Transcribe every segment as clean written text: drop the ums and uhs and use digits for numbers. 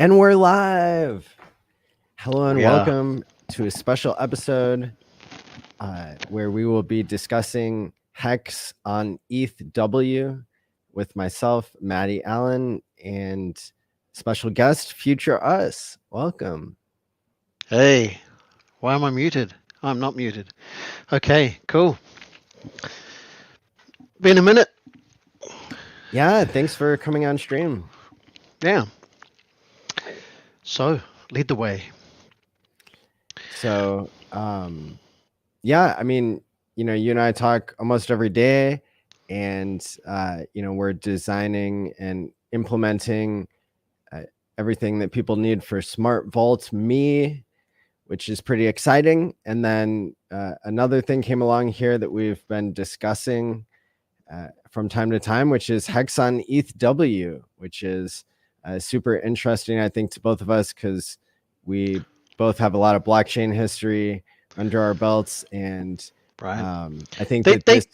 And we're live. Hello and We are. welcome to a special episode where we will be discussing HEX on ETHW with myself, Maddie Allen, and special guest, FutureUs. Welcome. Hey, why am I muted? I'm not muted. Okay, cool. Been a minute. Yeah, thanks for coming on stream. Yeah. So, lead the way. So, yeah, I mean, you and I talk almost every day, and we're designing and implementing everything that people need for SmartVaultMe, which is pretty exciting. And then another thing came along here that we've been discussing from time to time, which is HEX on ETHW, which is super interesting, I think, to both of us because we both have a lot of blockchain history under our belts. And Right. I think They that they this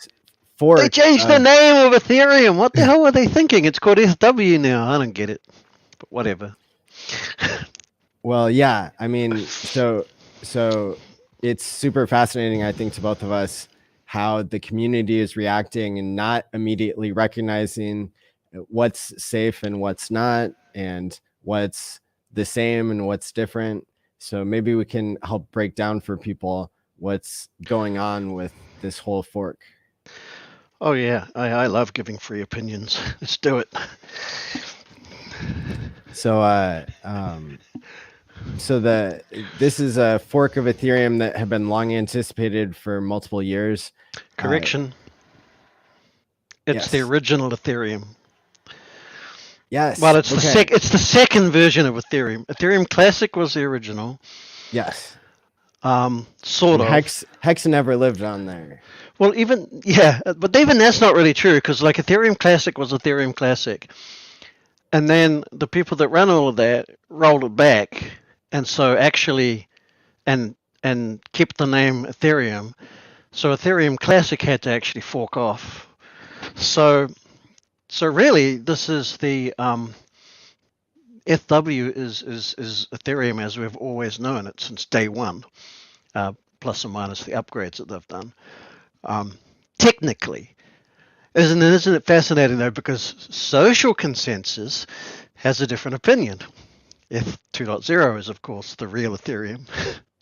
fork they changed the name of Ethereum. What the hell were they thinking? It's called ETHW now. I don't get it. But whatever. Well, yeah, I mean, so it's super fascinating, I think, to both of us how the community is reacting and not immediately recognizing what's safe and what's not, and what's the same and what's different. So maybe we can help break down for people what's going on with this whole fork. Oh yeah, I love giving free opinions. Let's do it. So this is a fork of Ethereum that had been long anticipated for multiple years. Correction. It's the Yes. original Ethereum. Yes. Well, it's okay. it's the second version of Ethereum. Ethereum Classic was the original. Yes. Sort And of. Hex never lived on there. Well, but even that's not really true because like Ethereum Classic was Ethereum Classic, and then the people that ran all of that rolled it back, and so actually, and kept the name Ethereum. So Ethereum Classic had to actually fork off. So really, this is the ETHW is Ethereum as we've always known it since day one, plus or minus the upgrades that they've done. Technically, isn't it fascinating though? Because social consensus has a different opinion. ETH 2.0 is, of course, the real Ethereum.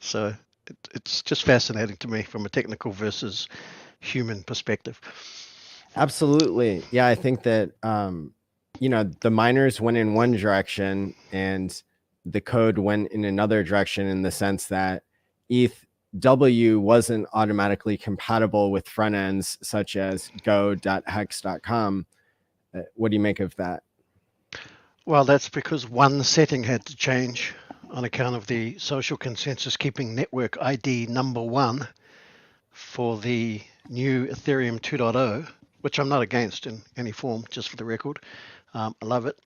So it's just fascinating to me from a technical versus human perspective. Absolutely. Yeah, I think that the miners went in one direction and the code went in another direction, in the sense that ETHW wasn't automatically compatible with front ends such as go.hex.com. What do you make of that? Well, that's because one setting had to change on account of the social consensus keeping network ID number one for the new Ethereum 2.0, which I'm not against in any form, just for the record. I love it.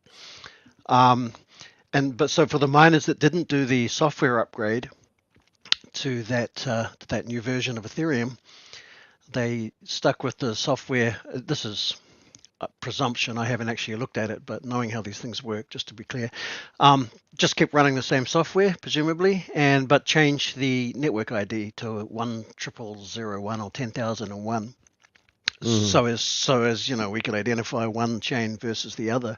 But so for the miners that didn't do the software upgrade to that new version of Ethereum, they stuck with the software. This is a presumption. I haven't actually looked at it, but knowing how these things work, just to be clear, just kept running the same software, presumably, but changed the network ID to 10001 or 10,001. So as we could identify one chain versus the other.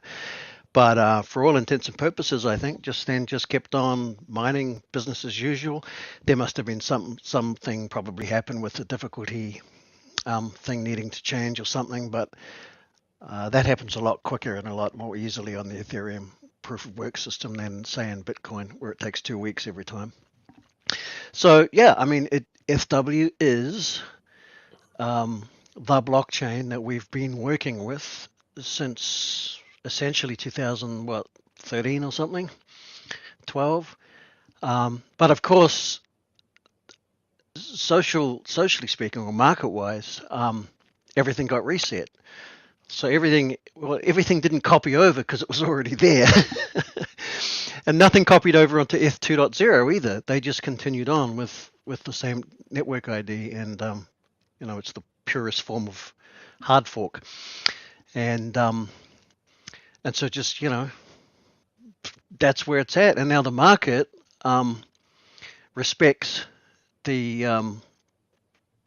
But for all intents and purposes, I think just kept on mining business as usual. There must have been something probably happened with the difficulty thing needing to change or something, but that happens a lot quicker and a lot more easily on the Ethereum proof of work system than say in Bitcoin, where it takes 2 weeks every time. So yeah, I mean, ETHW is the blockchain that we've been working with since essentially 2013 or something, 12. But of course, socially speaking, or market-wise, everything got reset. So everything didn't copy over because it was already there. And nothing copied over onto ETH 2.0 either. They just continued on with the same network ID, and it's the purest form of hard fork. And so just that's where it's at. And now the market respects the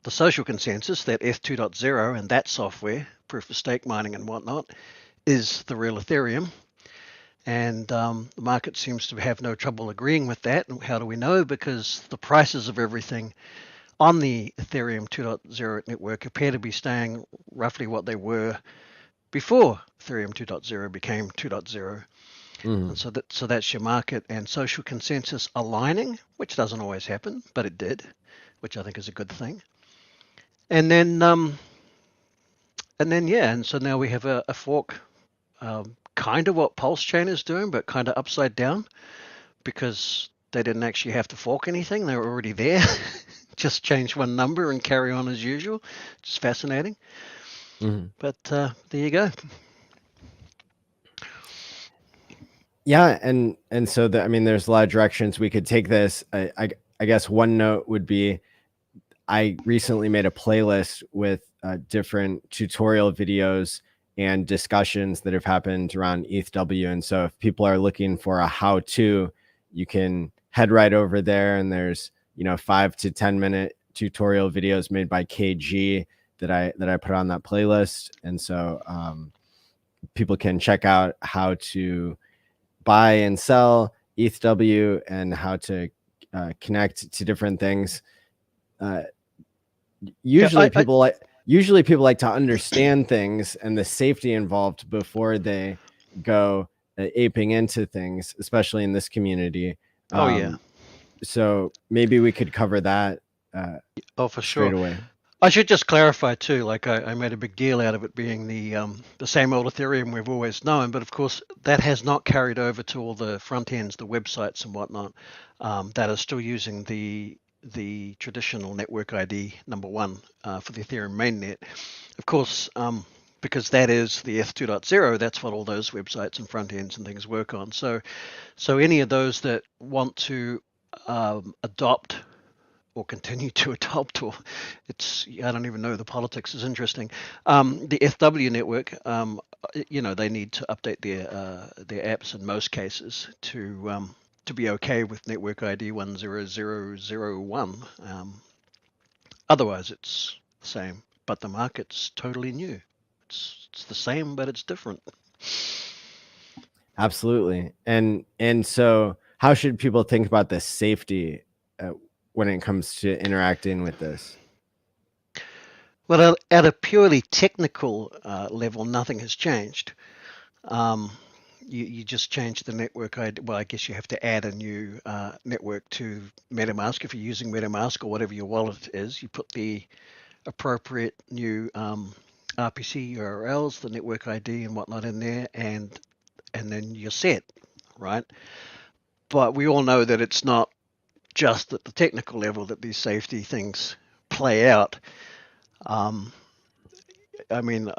social consensus that ETH 2.0 and that software, proof of stake mining and whatnot, is the real Ethereum. And the market seems to have no trouble agreeing with that. And how do we know? Because the prices of everything on the Ethereum 2.0 network appear to be staying roughly what they were before Ethereum 2.0 became 2.0. And so that's your market and social consensus aligning, which doesn't always happen, but it did, which I think is a good thing. And then so now we have a fork, kind of what Pulse Chain is doing, but kind of upside down, because they didn't actually have to fork anything; they were already there. Just change one number and carry on as usual. It's fascinating. But there you go. Yeah, and so I mean, there's a lot of directions we could take this. I guess one note would be, I recently made a playlist with different tutorial videos and discussions that have happened around ETHW. And so if people are looking for a how-to, you can head right over there, and there's 5 to 10 minute tutorial videos made by KG that I put on that playlist. And so people can check out how to buy and sell ETHW and how to connect to different things. Usually people like to understand things and the safety involved before they go aping into things, especially in this community. So maybe we could cover that for straight sure. away. I should just clarify too, like I made a big deal out of it being the same old Ethereum we've always known, but of course that has not carried over to all the front ends, the websites and whatnot, that are still using the traditional network ID #1 for the Ethereum mainnet. Of course, because that is the ETH 2.0, that's what all those websites and front ends and things work on. So any of those that want to adopt or continue to adopt, or I don't even know, the politics is interesting. The ETHW network, they need to update their apps in most cases to be okay with network ID 10001. Otherwise, it's the same, but the market's totally new. It's the same, but it's different. Absolutely. And so how should people think about the safety when it comes to interacting with this? Well, at a purely technical level, nothing has changed. You just change the network ID. Well, I guess you have to add a new network to MetaMask. If you're using MetaMask or whatever your wallet is, you put the appropriate new RPC URLs, the network ID and whatnot in there, and then you're set, right? But we all know that it's not just at the technical level that these safety things play out. I mean,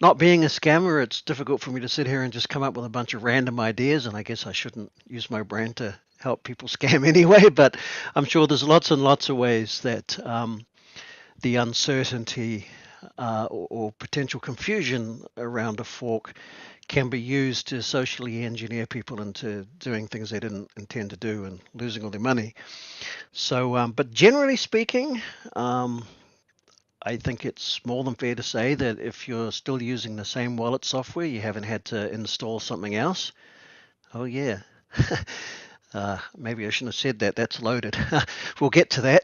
not being a scammer, it's difficult for me to sit here and just come up with a bunch of random ideas, and I guess I shouldn't use my brain to help people scam anyway, but I'm sure there's lots and lots of ways that the uncertainty or potential confusion around a fork can be used to socially engineer people into doing things they didn't intend to do and losing all their money. So, but generally speaking, I think it's more than fair to say that if you're still using the same wallet software, you haven't had to install something else. Oh yeah. Maybe I shouldn't have said that. That's loaded. We'll get to that.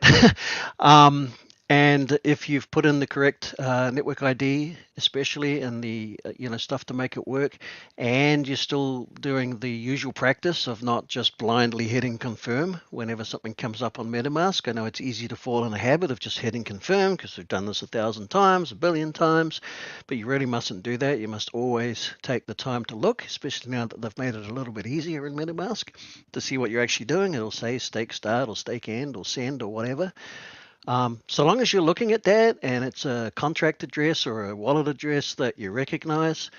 And if you've put in the correct network ID, especially, and the stuff to make it work, and you're still doing the usual practice of not just blindly hitting confirm whenever something comes up on MetaMask. I know it's easy to fall in a habit of just hitting confirm because we've done this 1,000 times, 1 billion times, but you really mustn't do that. You must always take the time to look, especially now that they've made it a little bit easier in MetaMask to see what you're actually doing. It'll say stake start or stake end or send or whatever. So long as you're looking at that and it's a contract address or a wallet address that you recognize.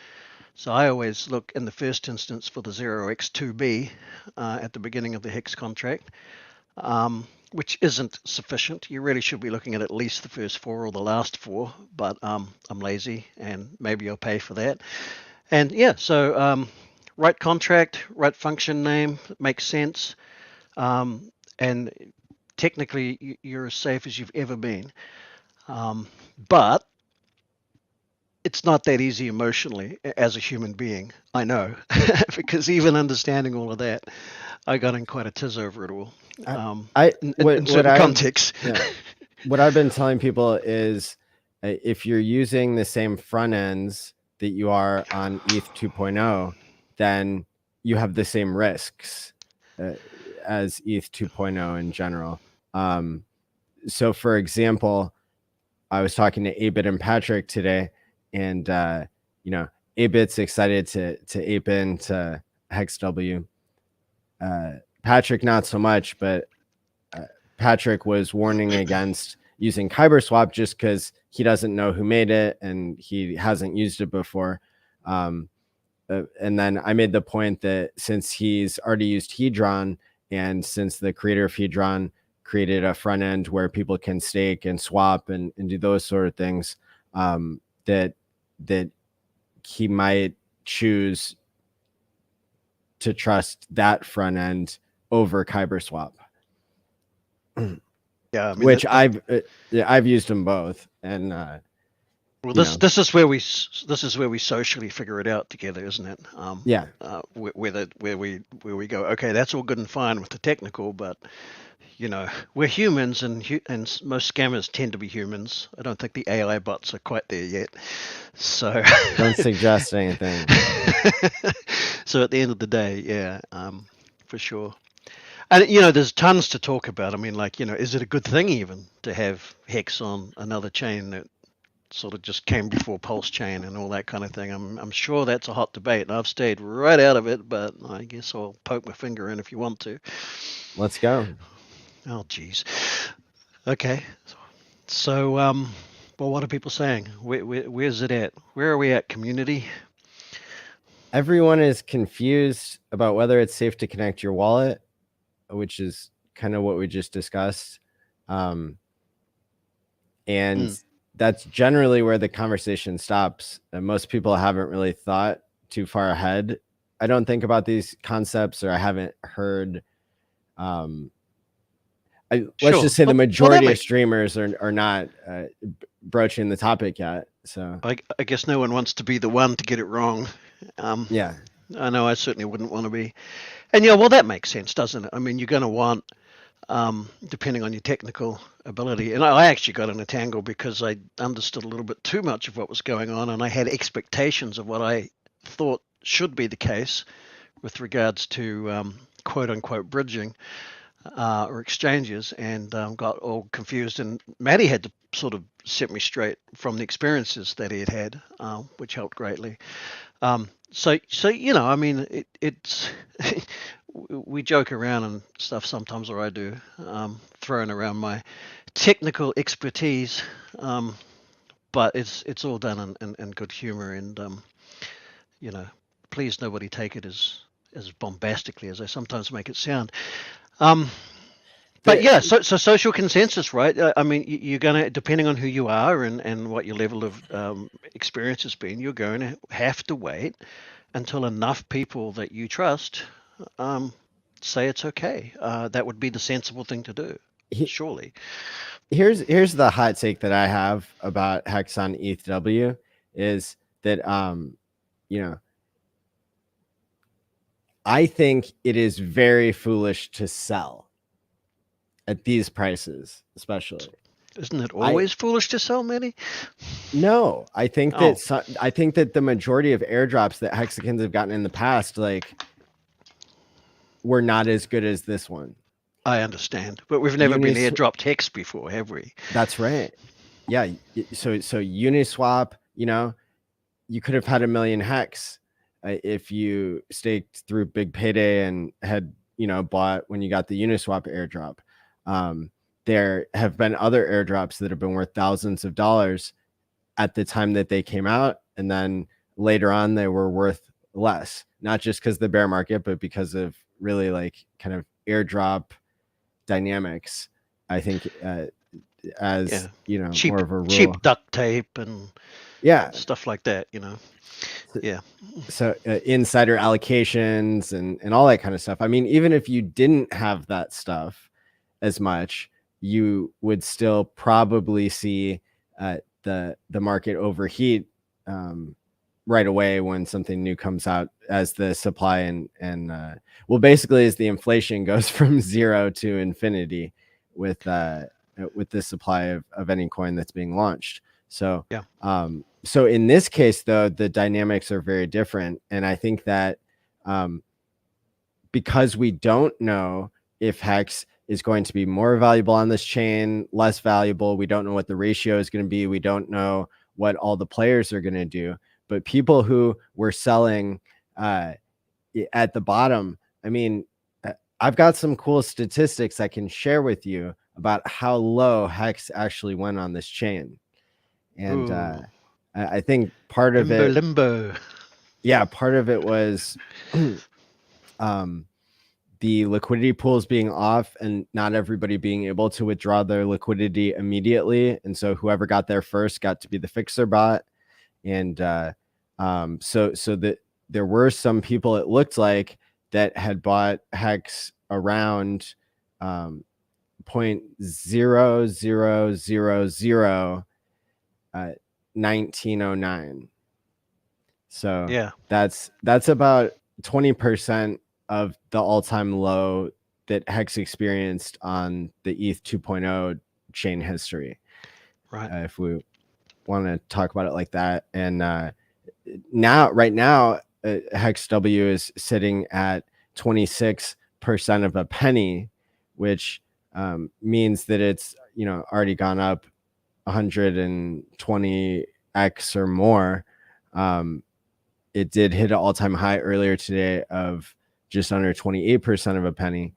So I always look in the first instance for the 0x2b at the beginning of the HEX contract, which isn't sufficient. You really should be looking at least the first 4 or the last 4, but I'm lazy and maybe I'll pay for that. And yeah, so right contract, right function name, makes sense, and technically you're as safe as you've ever been. But it's not that easy emotionally as a human being. I know, because even understanding all of that, I got in quite a tiz over it all. In certain contexts. Yeah, what I've been telling people is, if you're using the same front ends that you are on ETH 2.0, then you have the same risks as ETH 2.0 in general. So, for example, I was talking to Abit and Patrick today, and Abit's excited to ape into HEXw. Patrick not so much, but Patrick was warning against using KyberSwap just because he doesn't know who made it and he hasn't used it before. And then I made the point that since he's already used Hedron, and since the creator of Hedron created a front end where people can stake and swap and do those sort of things, that he might choose to trust that front end over KyberSwap. Yeah, I mean, which I've used them both, and well, this is where we socially figure it out together, isn't it? Yeah. Where we go, okay, that's all good and fine with the technical, but we're humans, and most scammers tend to be humans. I don't think the AI bots are quite there yet. So don't suggest anything. So at the end of the day, yeah, for sure. And there's tons to talk about. I mean, like, is it a good thing even to have Hex on another chain that sort of just came before Pulse chain and all that kind of thing? I'm sure that's a hot debate, and I've stayed right out of it, but I guess I'll poke my finger in if you want to. Let's go. Oh, geez. Okay. So, well, what are people saying? Where's it at? Where are we at, community? Everyone is confused about whether it's safe to connect your wallet, which is kind of what we just discussed. And that's generally where the conversation stops. And most people haven't really thought too far ahead, I don't think, about these concepts, or I haven't heard. Let's just say the majority of streamers are not broaching the topic yet. So I guess no one wants to be the one to get it wrong. Yeah. I know I certainly wouldn't want to be. And well, that makes sense, doesn't it? I mean, you're going to want, depending on your technical ability. And I actually got in a tangle because I understood a little bit too much of what was going on, and I had expectations of what I thought should be the case with regards to quote unquote bridging or exchanges, and got all confused. And Matty had to sort of set me straight from the experiences that he had, which helped greatly. So I mean, it's we joke around and stuff sometimes, or I do, throwing around my technical expertise, but it's all done in good humor, and please nobody take it as bombastically as I sometimes make it sound. But yeah, so social consensus, right? I mean, you're going to, depending on who you are and what your level of experience has been, you're going to have to wait until enough people that you trust say it's okay. That would be the sensible thing to do, surely. Here's the hot take that I have about Hex on ETHW is that I think it is very foolish to sell at these prices, especially. Isn't it always foolish to sell, Matty? No, I think that the majority of airdrops that Hexicans have gotten in the past, were not as good as this one. I understand, but we've never been airdropped Hex before, have we? That's right. Yeah. So Uniswap, you could have had 1 million Hex if you staked through Big Payday and had bought when you got the Uniswap airdrop. There have been other airdrops that have been worth thousands of dollars at the time that they came out, and then later on they were worth less, not just because of the bear market, but because of really kind of airdrop dynamics. I think cheap, more of a rule. Cheap duct tape and stuff like that, Yeah. So insider allocations and all that kind of stuff. I mean, even if you didn't have that stuff as much, you would still probably see the market overheat right away when something new comes out, as the supply and well, basically as the inflation goes from 0 to infinity with the supply of any coin that's being launched. So Yeah. So in this case, though, the dynamics are very different, and I think that because we don't know if Hex is going to be more valuable on this chain, less valuable, we don't know what the ratio is going to be, we don't know what all the players are going to do, but people who were selling at the bottom, I mean, I've got some cool statistics I can share with you about how low Hex actually went on this chain. And I think part of it, limbo. yeah, part of it was the liquidity pools being off and not everybody being able to withdraw their liquidity immediately. And so whoever got there first got to be the fixer bot. And so that there were some people, it looked like, that had bought Hex around 0.0000 1909. So Yeah. that's about 20% of the all-time low that Hex experienced on the ETH 2.0 chain history. Right. If we want to talk about it like that. And right now, HEXw is sitting at 26% of a penny, which means that it's already gone up 120x or more. It did hit an all-time high earlier today of just under 28% of a penny,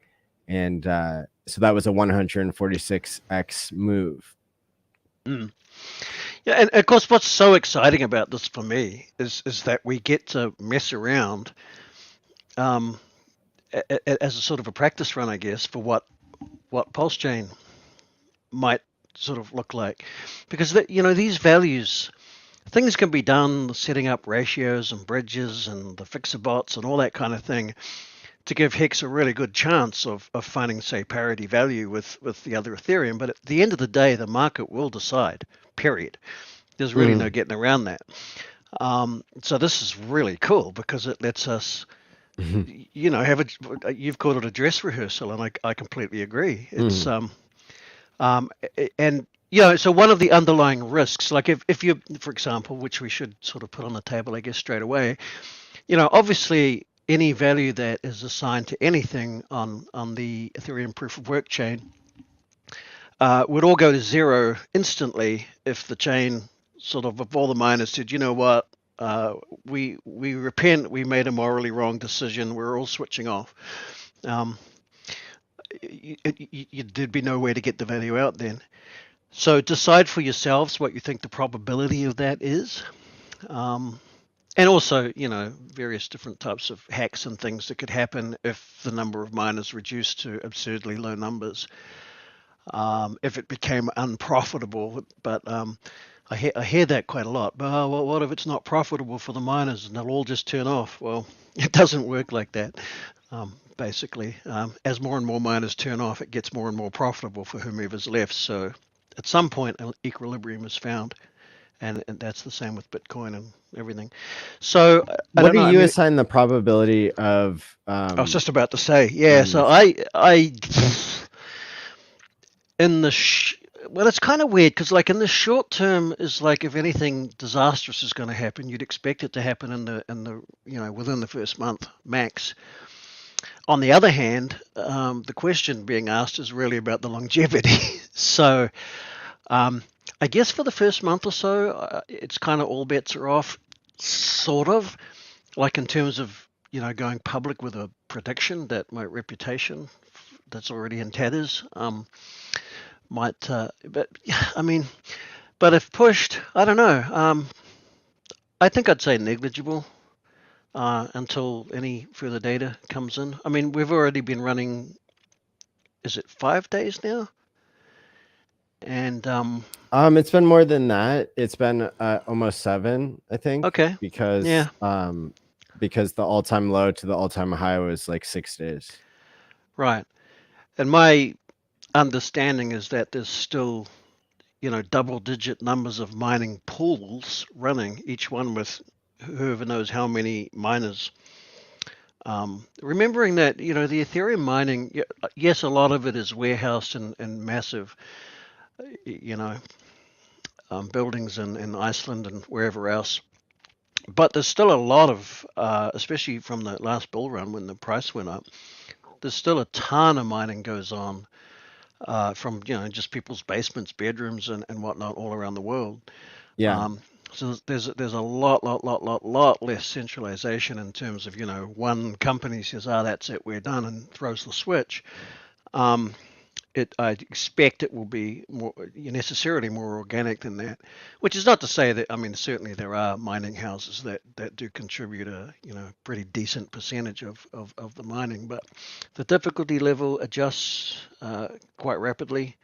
and so that was a 146x move. Mm. Yeah, and of course, what's so exciting about this for me is that we get to mess around as a sort of a practice run, I guess, for what Pulse Chain might sort of look like, because these values, things can be done, setting up ratios and bridges and the fixer bots and all that kind of thing to give Hex a really good chance of finding, say, parity value with the other Ethereum. But at the end of the day, the market will decide, period. There's really no getting around that. So this is really cool because it lets us, have you've called it a dress rehearsal, and I completely agree. It's and so one of the underlying risks, like if you, for example, which we should sort of put on the table, I guess, straight away, obviously any value that is assigned to anything on the Ethereum proof of work chain would all go to zero instantly if the chain sort of all the miners said, you know what, we repent, we made a morally wrong decision, we're all switching off. There'd be no way to get the value out then. So decide for yourselves what you think the probability of that is. And also, various different types of hacks and things that could happen if the number of miners reduced to absurdly low numbers. If it became unprofitable, but I hear that quite a lot. But well, what if it's not profitable for the miners and they'll all just turn off? Well, it doesn't work like that. Basically, as more and more miners turn off, it gets more and more profitable for whomever's left. So at some point, an equilibrium is found. And that's the same with Bitcoin and everything. So what do you assign the probability of? I was just about to say, yeah. So I in the well, it's kind of weird because, like, in the short term, is like if anything disastrous is going to happen, you'd expect it to happen in the within the first month max. On the other hand, the question being asked is really about the longevity. So. I guess for the first month or so, it's kind of all bets are off, sort of, like in terms of, going public with a prediction that my reputation that's already in tatters might, but I mean, but if pushed, I don't know. I think I'd say negligible until any further data comes in. I mean, we've already been running, is it 5 days now? And It's been more than that. It's been almost 7, I think. okay, Because yeah, because the all-time low to the all-time high was like 6 days. right. And my understanding is that there's still, double-digit numbers of mining pools running, each one with whoever knows how many miners. Remembering that, the Ethereum mining, yes, a lot of it is warehoused in massive, you know, buildings in Iceland and wherever else. But there's still a lot of, especially from the last bull run when the price went up, there's still a ton of mining goes on from, just people's basements, bedrooms, and whatnot all around the world. Yeah. So there's a lot less centralization in terms of, one company says, that's it, we're done, and throws the switch. I expect it will be more necessarily more organic than that, which is not to say that, I mean, certainly there are mining houses that do contribute a pretty decent percentage of the mining, but the difficulty level adjusts quite rapidly,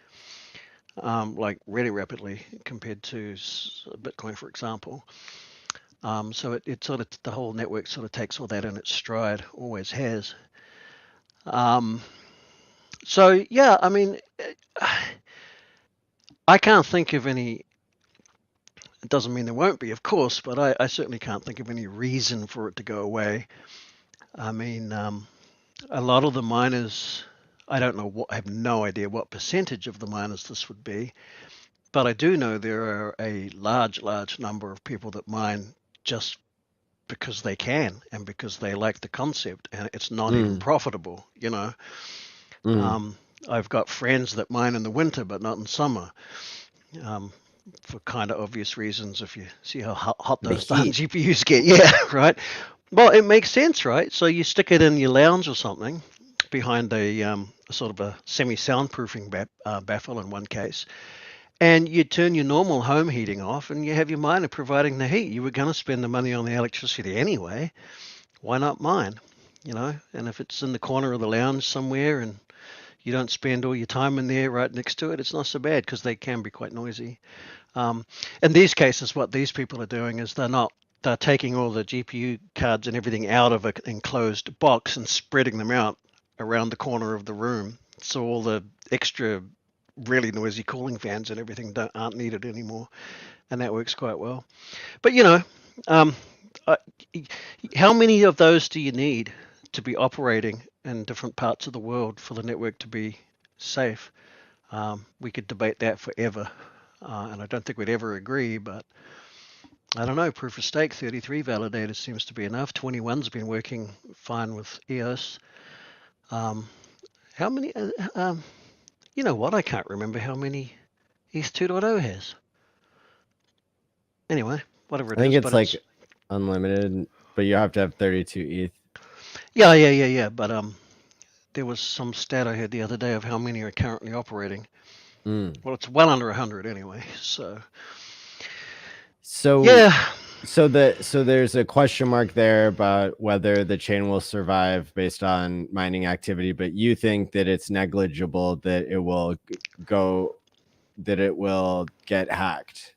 like really rapidly compared to Bitcoin, for example. So it sort of, the whole network sort of takes all that in its stride, always has. So yeah, I mean, I can't think of any. It doesn't mean there won't be, of course, but I certainly can't think of any reason for it to go away. I mean, a lot of the miners, I don't know what, I have no idea what percentage of the miners this would be, but I do know there are a large number of people that mine just because they can and because they like the concept, and it's not even profitable. I've got friends that mine in the winter but not in summer, for kind of obvious reasons. If you see how hot The those darn heat. GPUs get, yeah, right. Well, it makes sense, right? So you stick it in your lounge or something behind a sort of a semi-soundproofing baffle in one case, and you turn your normal home heating off, and you have your miner providing the heat. You were going to spend the money on the electricity anyway. Why not mine? And if it's in the corner of the lounge somewhere, and you don't spend all your time in there right next to it, it's not so bad because they can be quite noisy. In these cases, what these people are doing is they're taking all the GPU cards and everything out of an enclosed box and spreading them out around the corner of the room. So all the extra really noisy cooling fans and everything aren't needed anymore. And that works quite well. But, um, uh, how many of those do you need to be operating in different parts of the world for the network to be safe? We could debate that forever. And I don't think we'd ever agree, but I don't know. Proof of stake 33 validators seems to be enough. 21's been working fine with EOS. How many? You know what? I can't remember how many ETH 2.0 has. Anyway, whatever I it think is, it's but it's like unlimited, but you have to have 32 ETH. yeah. But there was some stat I heard the other day of how many are currently operating. Well, it's well under 100 anyway. So So yeah. so there's a question mark there about whether the chain will survive based on mining activity, but you think that it's negligible that it will get hacked,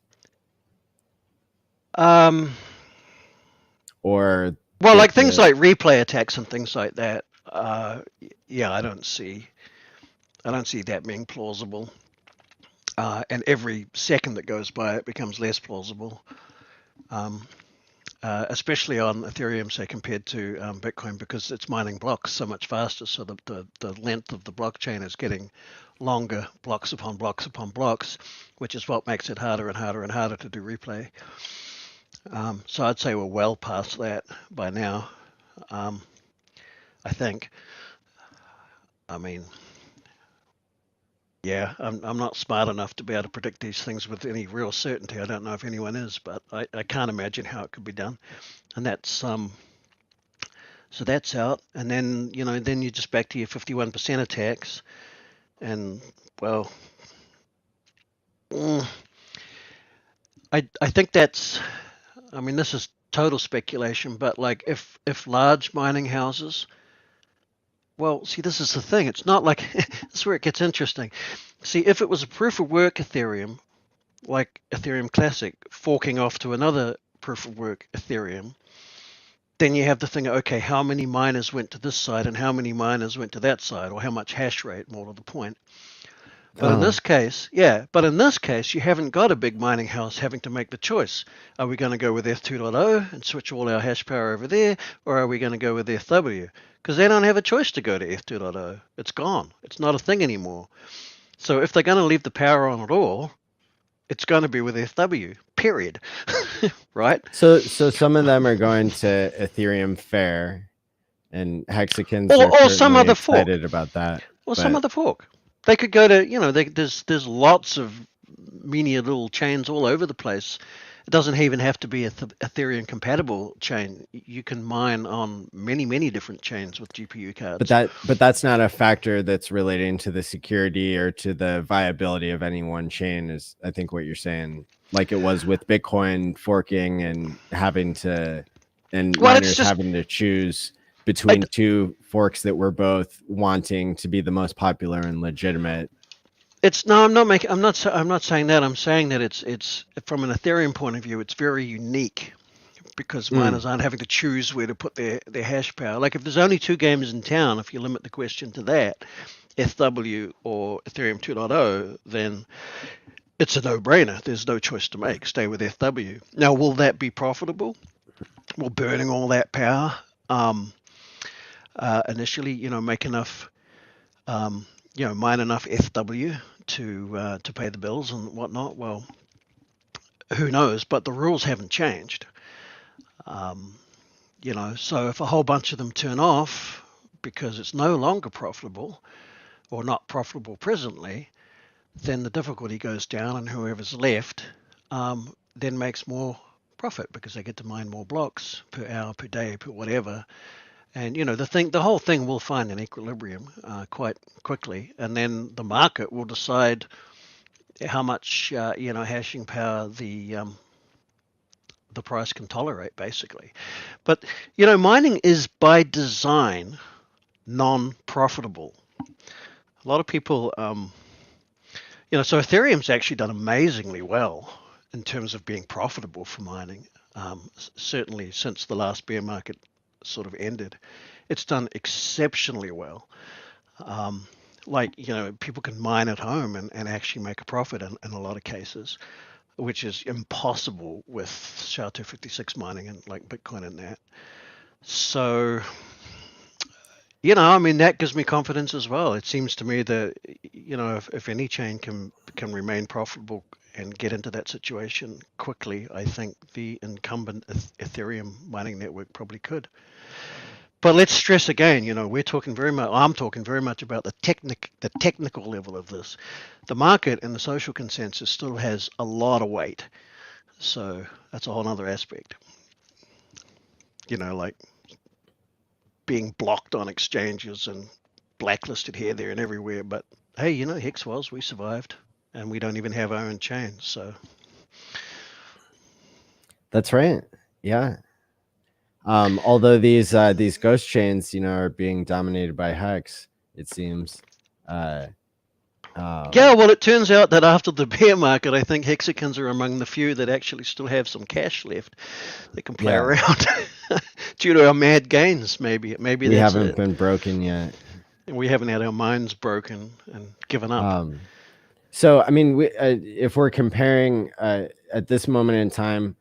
or Well, that like things like replay attacks and things like that. Yeah, I don't see that being plausible. And every second that goes by, it becomes less plausible. Especially on Ethereum, say, compared to Bitcoin, because it's mining blocks so much faster. So the length of the blockchain is getting longer, blocks upon blocks upon blocks, which is what makes it harder and harder and harder to do replay. So I'd say we're well past that by now. I think. I mean, yeah, I'm not smart enough to be able to predict these things with any real certainty. I don't know if anyone is, but I can't imagine how it could be done. And that's so that's out. And then then you're just back to your 51% attacks. And well, mm, I think that's. I mean, this is total speculation, but like if large mining houses Well, see, this is the thing. It's not like this is where it gets interesting. See, if it was a proof of work Ethereum, like Ethereum Classic, forking off to another proof of work Ethereum, then you have the thing, okay, how many miners went to this side and how many miners went to that side, or how much hash rate, more to the point. But in this case, you haven't got a big mining house having to make the choice. Are we going to go with ETH2.0 and switch all our hash power over there, or are we going to go with ETHW? Because they don't have a choice to go to ETH2.0. It's gone. It's not a thing anymore. So if they're going to leave the power on at all, it's going to be with ETHW, period. Right? So some of them are going to Ethereum Fair, and Hexicans Or are some certainly other fork. excited about that. Or some other fork. They could go to, there's lots of many little chains all over the place. It doesn't even have to be a Ethereum compatible chain. You can mine on many different chains with GPU cards. But that's not a factor that's relating to the security or to the viability of any one chain, is I think what you're saying. Like it was with Bitcoin forking and miners having to choose between two forks that were both wanting to be the most popular and legitimate. I'm not saying that. I'm saying that it's from an Ethereum point of view, it's very unique because miners aren't having to choose where to put their hash power. Like if there's only two games in town, if you limit the question to that, ETHW or Ethereum 2.0, then it's a no-brainer. There's no choice to make. Stay with ETHW. Now, will that be profitable? Will burning all that power initially, make enough, mine enough ETHW to pay the bills and whatnot? Well, who knows? But the rules haven't changed. So if a whole bunch of them turn off because it's no longer profitable or not profitable presently, then the difficulty goes down, and whoever's left then makes more profit because they get to mine more blocks per hour, per day, per whatever. And the whole thing will find an equilibrium quite quickly, and then the market will decide how much hashing power the price can tolerate, basically. But mining is by design non-profitable. A lot of people, so Ethereum's actually done amazingly well in terms of being profitable for mining. Certainly since the last bear market sort of ended, it's done exceptionally well. People can mine at home and actually make a profit in a lot of cases, which is impossible with SHA-256 mining and like Bitcoin and that. So, that gives me confidence as well. It seems to me that, if any chain can remain profitable and get into that situation quickly, I think the incumbent Ethereum mining network probably could. But let's stress again, I'm talking very much about the technical level of this. The market and the social consensus still has a lot of weight. So that's a whole other aspect. Like being blocked on exchanges and blacklisted here, there, and everywhere. But hey, HEXw, we survived, and we don't even have our own chain. So that's right. Yeah. Although these ghost chains, are being dominated by Hex, it seems. Well, it turns out that after the bear market, I think Hexicans are among the few that actually still have some cash left that can play around due to our mad gains. Maybe we haven't been broken yet. We haven't had our minds broken and given up. So, I mean, if we're comparing at this moment in time,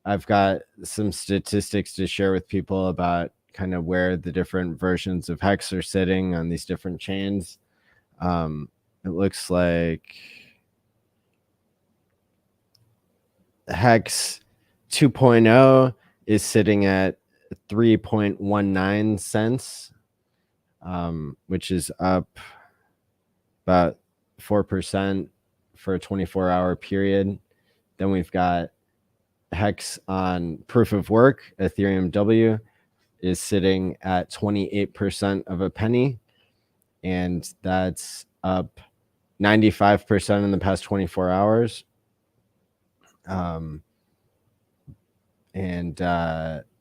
I've got some statistics to share with people about kind of where the different versions of Hex are sitting on these different chains. It looks like Hex 2.0 is sitting at 3.19 cents, which is up about 4% for a 24-hour period. Then we've got Hex on proof of work, Ethereum W, is sitting at 28% of a penny, and that's up 95% in the past 24 hours. Let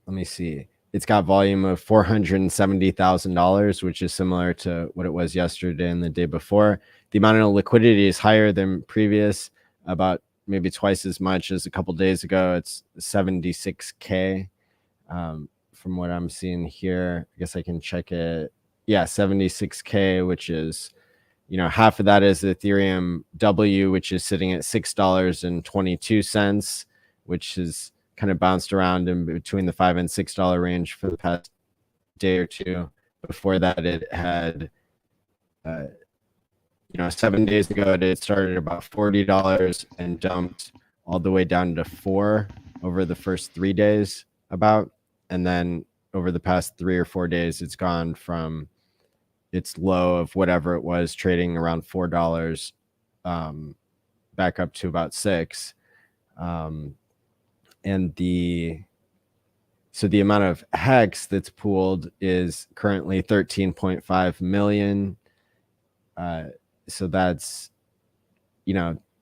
me see. it's got volume of $470,000, which is similar to what it was yesterday and the day before. The amount of liquidity is higher than previous, about maybe twice as much as a couple days ago. It's 76K from what I'm seeing here. I guess I can check it. Yeah, 76K, which is, half of that is Ethereum W, which is sitting at $6.22, which is kind of bounced around in between the $5 and $6 range for the past day or two. Before that, it had, 7 days ago, it started about $40 and dumped all the way down to $4 over the first 3 days about. And then over the past 3 or 4 days, it's gone from its low of whatever it was trading around $4 back up to about $6. And the amount of HEX that's pooled is currently 13.5 million. So that's,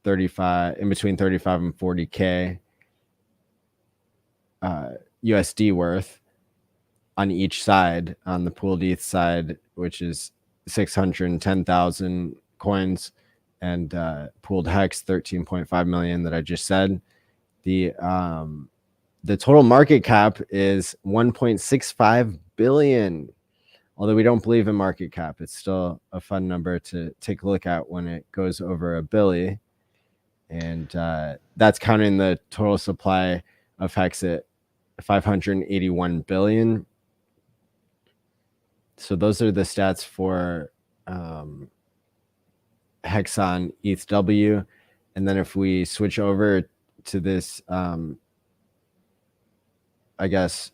35 in between 35 and 40K USD worth on each side. On the pooled ETH side, which is 610,000 coins, and pooled HEX 13.5 million that I just said. The total market cap is 1.65 billion. Although we don't believe in market cap, it's still a fun number to take a look at when it goes over a billy. And that's counting the total supply of HEX at 581 billion. So those are the stats for HEX on ETHW. And then if we switch over to this, I guess,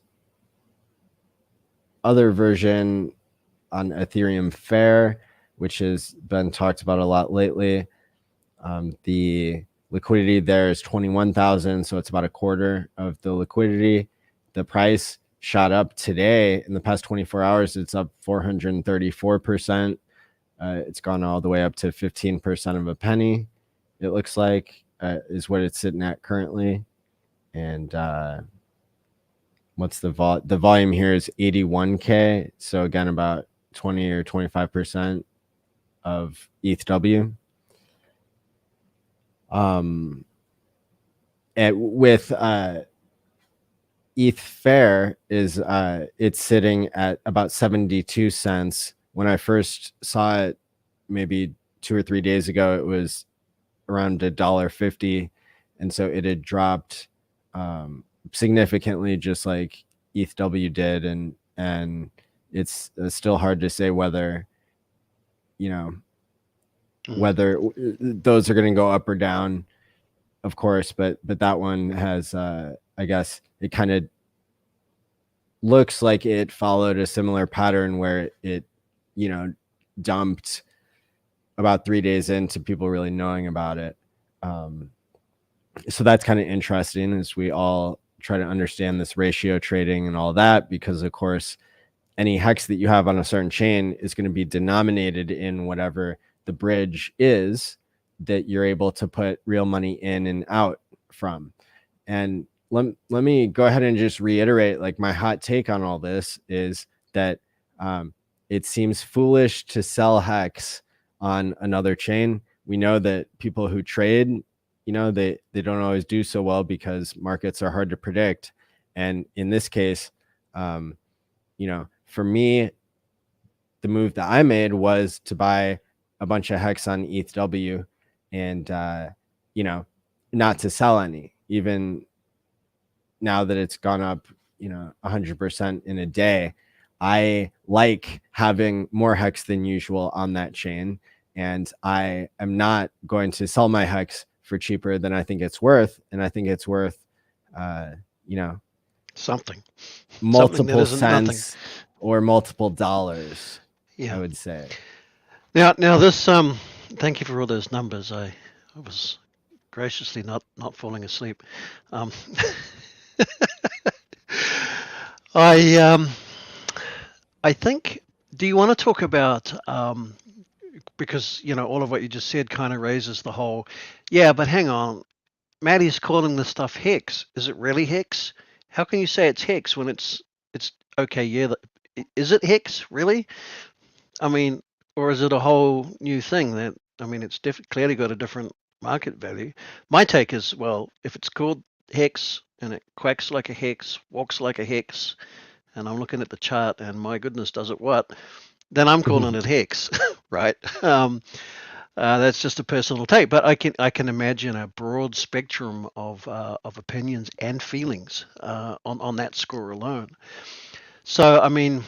other version on Ethereum Fair, which has been talked about a lot lately, the liquidity there is 21,000, so it's about a quarter of the liquidity. The price shot up today. In the past 24 hours, it's up 434%. It's gone all the way up to 15% of a penny, it looks like, is what it's sitting at currently. And what's the volume here is 81K. So again, about 20 or 25% of ETHW. And with ETH Fair is it's sitting at about 72 cents. When I first saw it maybe 2 or 3 days ago, it was around $1.50, and so it had dropped significantly, just like ETHW did, and it's still hard to say whether whether those are going to go up or down, of course, but that one has I guess it kind of looks like it followed a similar pattern where it dumped about 3 days into people really knowing about it. So that's kind of interesting as we all try to understand this ratio trading and all that, because of course any HEX that you have on a certain chain is going to be denominated in whatever the bridge is that you're able to put real money in and out from. And let me go ahead and just reiterate, like, my hot take on all this is that it seems foolish to sell HEX on another chain. We know that people who trade, they don't always do so well because markets are hard to predict. And in this case, for me, the move that I made was to buy a bunch of HEX on ETHW and, not to sell any, even now that it's gone up, 100% in a day. I like having more HEX than usual on that chain, and I am not going to sell my HEX for cheaper than I think it's worth. And I think it's worth, something, multiple cents or multiple dollars. Yeah, I would say. Now this thank you for all those numbers. I was graciously not falling asleep. I think, do you want to talk about, because all of what you just said kind of raises the whole, but hang on, Maddie's calling this stuff HEX. Is it really HEX? How can you say it's HEX when it's okay, yeah, is it HEX really? I mean, or is it a whole new thing that, I mean, it's clearly got a different market value. My take is, well, if it's called HEX and it quacks like a HEX, walks like a HEX, and I'm looking at the chart and my goodness, does it what? Then I'm calling it HEX, right? That's just a personal take, but I can imagine a broad spectrum of opinions and feelings on that score alone. So I mean,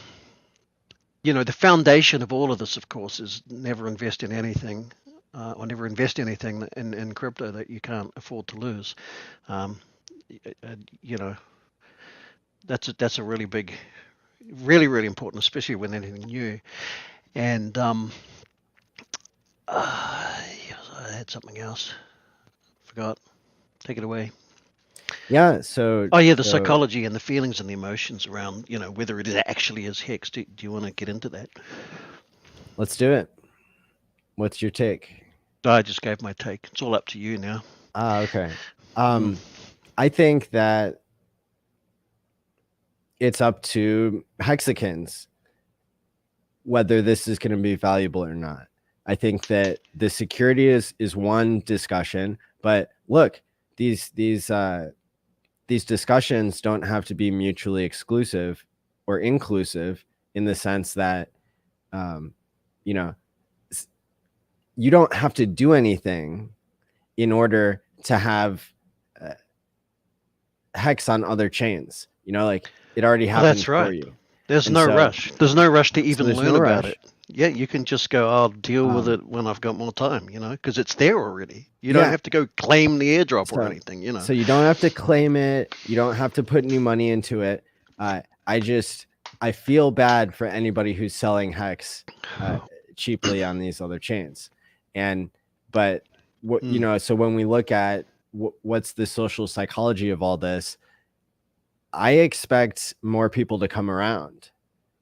the foundation of all of this, of course, is never invest in anything, or never invest anything in crypto that you can't afford to lose. Um, you know, that's a really big, really important, especially when anything new. And I had something else. Forgot. Take it away. Yeah. So, Oh yeah, the psychology and the feelings and the emotions around, whether it actually is HEX. Do you want to get into that? let's do it. What's your take? I just gave my take. It's all up to you now. Okay. I think that it's up to hexicans whether this is going to be valuable or not. I think that the security is one discussion, but look, these discussions don't have to be mutually exclusive or inclusive in the sense that you know, you don't have to do anything in order to have hex on other chains. Like it already happens for you. There's no rush. There's no rush to even learn about it. Yeah, you can just go, I'll deal with it when I've got more time, because it's there already. You don't have to go claim the airdrop or anything, So you don't have to claim it. You don't have to put any money into it. I feel bad for anybody who's selling hex cheaply on these other chains. But so when we look at what's the social psychology of all this, I expect more people to come around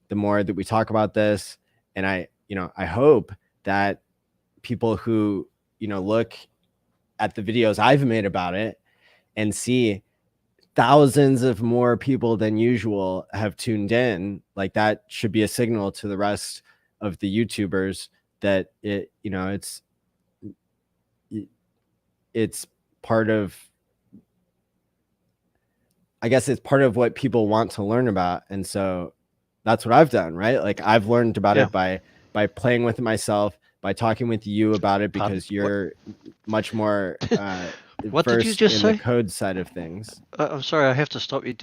the more that we talk about this. And I hope that people who, look at the videos I've made about it and see thousands of more people than usual have tuned in, like that should be a signal to the rest of the YouTubers that it's part of, I guess it's part of what people want to learn about. And so that's what I've done, right? Like I've learned about it by playing with it myself, by talking with you about it, because you're much more what did you just say? The code side of things. I'm sorry, I have to stop you.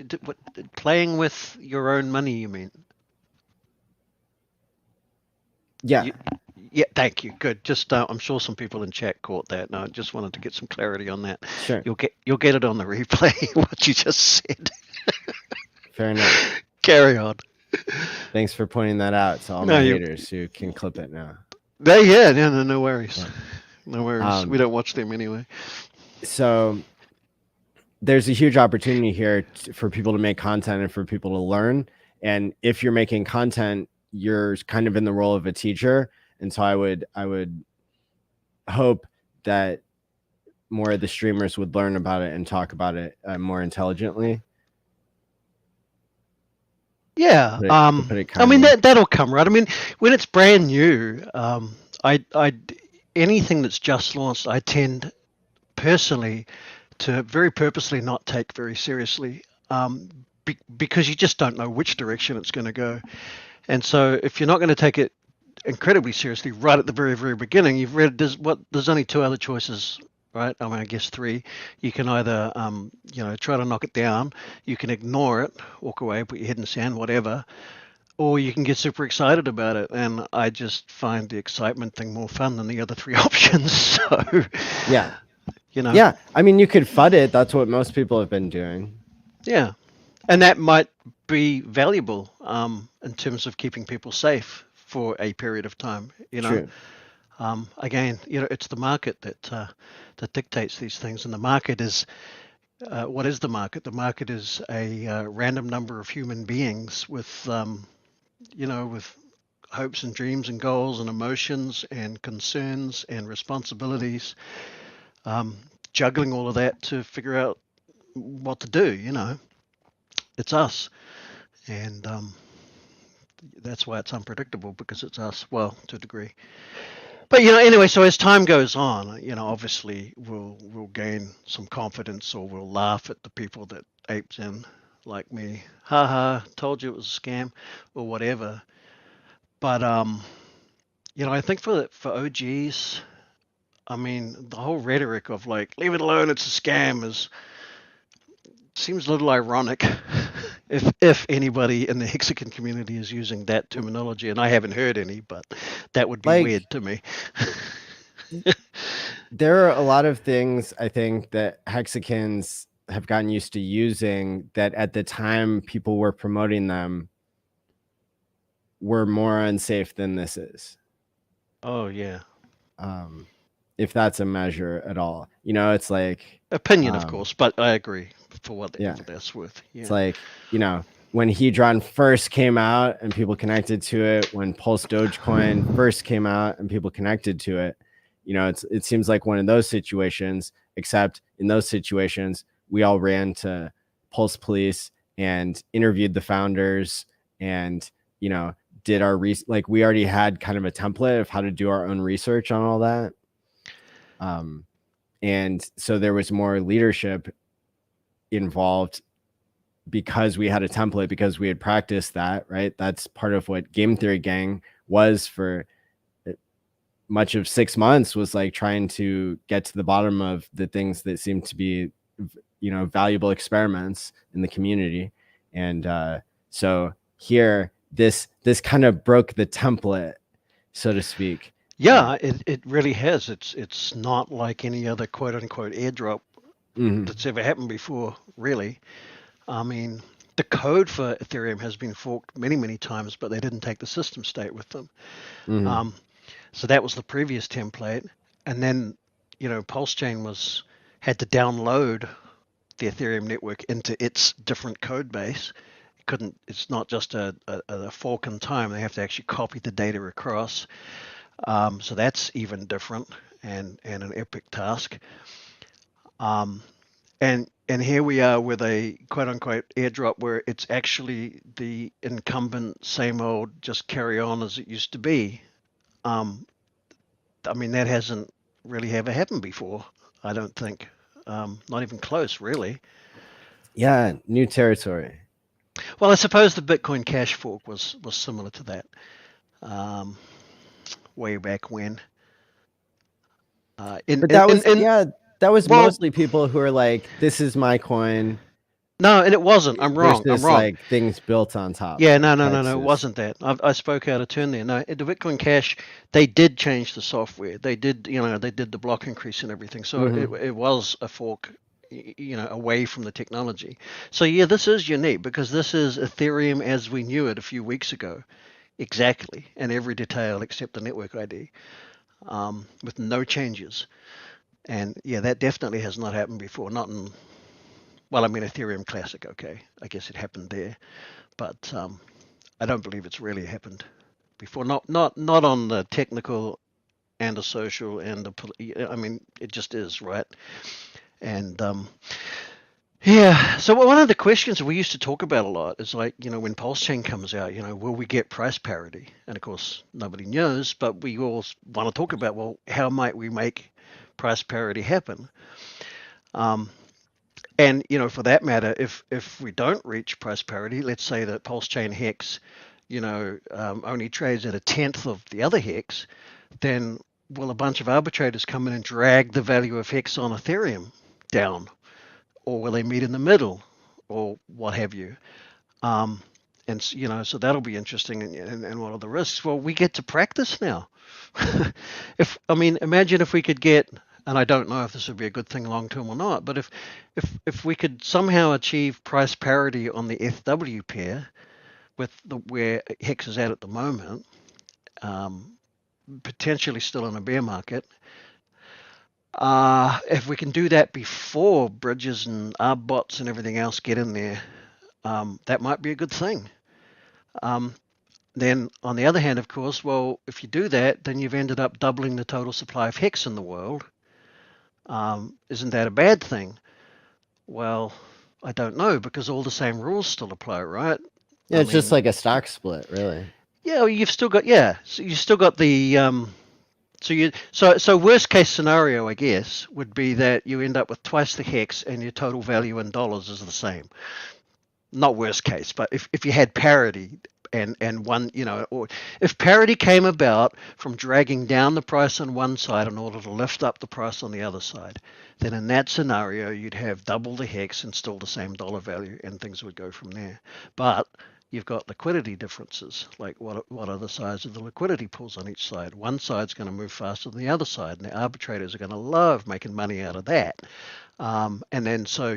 Playing with your own money, you mean? Yeah. Yeah, thank you. Good. Just I'm sure some people in chat caught that. No, I just wanted to get some clarity on that. Sure. You'll get it on the replay what you just said. Fair enough. Carry on. Thanks for pointing that out to all my haters who can clip it now. No worries. Yeah. No worries. We don't watch them anyway. So there's a huge opportunity here for people to make content and for people to learn. And if you're making content, you're kind of in the role of a teacher. And so I would hope that more of the streamers would learn about it and talk about it more intelligently. Yeah. I mean, that'll come, right? I mean, when it's brand new, I anything that's just launched, I tend personally to very purposely not take very seriously, because you just don't know which direction it's going to go. And so if you're not going to take it incredibly seriously right at the very, very beginning, you've read there's only two other choices, right? I mean, I guess three. You can either try to knock it down, you can ignore it, walk away, put your head in the sand, whatever, or you can get super excited about it. And I just find the excitement thing more fun than the other three options. So yeah. Yeah, I mean, you could FUD it. That's what most people have been doing. Yeah, and that might be valuable in terms of keeping people safe for a period of time. True. Again, it's the market that dictates these things, and the market is what is the market? The market is a random number of human beings with with hopes and dreams and goals and emotions and concerns and responsibilities. Juggling all of that to figure out what to do, it's us. and that's why it's unpredictable, because it's us, well, to a degree. But anyway, so as time goes on, obviously we'll gain some confidence, or we'll laugh at the people that aped in, like me. Haha, told you it was a scam, or whatever. But I think for OGs, I mean, the whole rhetoric of like, leave it alone, it's a scam, seems a little ironic. If anybody in the Hexagon community is using that terminology, and I haven't heard any, but that would be weird Like, to me. there are a lot of things I think that hexagons have gotten used to using that at the time people were promoting them were more unsafe than this is. Oh yeah. If that's a measure at all, it's like Opinion, of course, but I agree for whatever yeah, that's worth. Yeah. it's like, when Hedron first came out and people connected to it, when Pulse Dogecoin first came out and people connected to it, it seems like one of those situations, except in those situations, we all ran to Pulse Police and interviewed the founders and, did our like we already had kind of a template of how to do our own research on all that. And so there was more leadership involved because we had a template, because we had practiced that, right? That's part of what Game Theory Gang was for much of 6 months, was like trying to get to the bottom of the things that seemed to be, valuable experiments in the community. And so here, this kind of broke the template, so to speak. Yeah, it really has. It's not like any other quote unquote airdrop that's ever happened before, really. I mean, the code for Ethereum has been forked many, many times, but they didn't take the system state with them. So that was the previous template. And then, Pulse Chain had to download the Ethereum network into its different code base. It's not just a fork in time. They have to actually copy the data across. So that's even different and an epic task. And here we are with a quote unquote airdrop where it's actually the incumbent same old, just carry on as it used to be. I mean, that hasn't really ever happened before, I don't think. Not even close, really. Yeah, new territory. Well, I suppose the Bitcoin Cash fork was similar to that, way back when. But that was mostly people who are like, this is my coin. No, and it wasn't. I'm wrong. Versus like things built on top. Yeah, no, it wasn't that. I spoke out of turn there. No, the Bitcoin Cash, they did change the software. They did, they did the block increase and everything. So it was a fork, away from the technology. So yeah, this is unique because this is Ethereum as we knew it a few weeks ago, exactly, in every detail except the network ID, with no changes. And yeah, that definitely has not happened before. Not in, well, I mean, Ethereum Classic, okay, I guess it happened there, but I don't believe it's really happened before. Not on the technical and the social and the, I mean, it just is, right? And yeah, so one of the questions we used to talk about a lot is like, when Pulse Chain comes out, will we get price parity? And of course, nobody knows, but we all want to talk about, well, how might we make price parity happen? And for that matter, if we don't reach price parity, let's say that Pulse Chain Hex, only trades at 1/10 of the other Hex, then will a bunch of arbitrators come in and drag the value of Hex on Ethereum down, or will they meet in the middle, or what have you? And so that'll be interesting. And what are the risks? Well, we get to practice now. Imagine if we could get, and I don't know if this would be a good thing long term or not, but if we could somehow achieve price parity on the ETHW pair with where Hex is at the moment, potentially still in a bear market. If we can do that before bridges and bots and everything else get in there, that might be a good thing. Then on the other hand, of course, well, if you do that, then you've ended up doubling the total supply of Hex in the world. Isn't that a bad thing? Well, I don't know, because all the same rules still apply, right? Yeah, I it's just mean, like a stock split, really. yeah, well, you've still got, yeah, so you still got the so worst case scenario, I guess, would be that you end up with twice the hex and your total value in dollars is the same. Not worst case, but if you had parity and one, or if parity came about from dragging down the price on one side in order to lift up the price on the other side, then in that scenario you'd have double the hex and still the same dollar value, and things would go from there. But you've got liquidity differences, like what are the size of the liquidity pools on each side. One side's going to move faster than the other side, and the arbitrators are going to love making money out of that. And then so,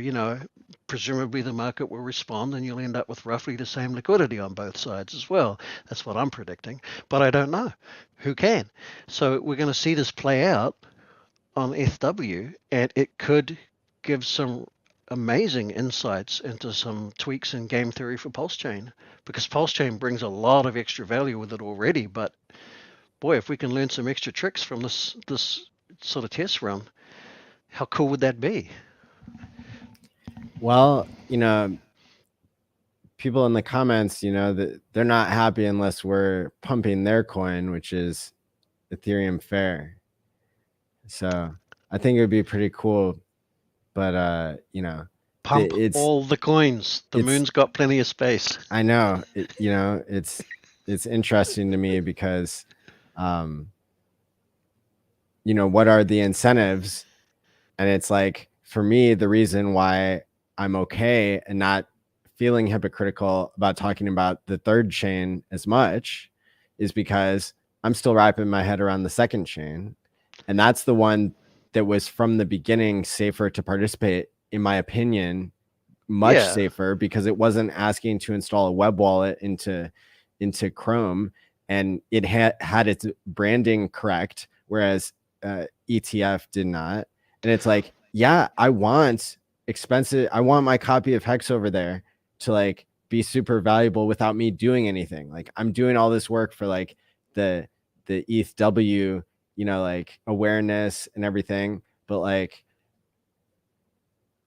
presumably the market will respond and you'll end up with roughly the same liquidity on both sides as well. That's what I'm predicting, but I don't know. Who can? So we're going to see this play out on ETHW, and it could give some amazing insights into some tweaks in game theory for Pulse Chain, because Pulse Chain brings a lot of extra value with it already. But boy, if we can learn some extra tricks from this sort of test run, how cool would that be? Well, people in the comments, that they're not happy unless we're pumping their coin, which is Ethereum Fair. So I think it would be pretty cool, but Pump it's all the coins. The it's moon's got plenty of space. I know it's interesting to me because what are the incentives? And it's like, for me, the reason why I'm okay and not feeling hypocritical about talking about the third chain as much is because I'm still wrapping my head around the second chain. And that's the one that was from the beginning safer to participate, in my opinion, much Yeah. safer, because it wasn't asking to install a web wallet into Chrome, and it had its branding correct, whereas ETF did not. And it's like, yeah, I want my copy of Hex over there to like be super valuable without me doing anything. Like, I'm doing all this work for like the ETHW, like awareness and everything, but like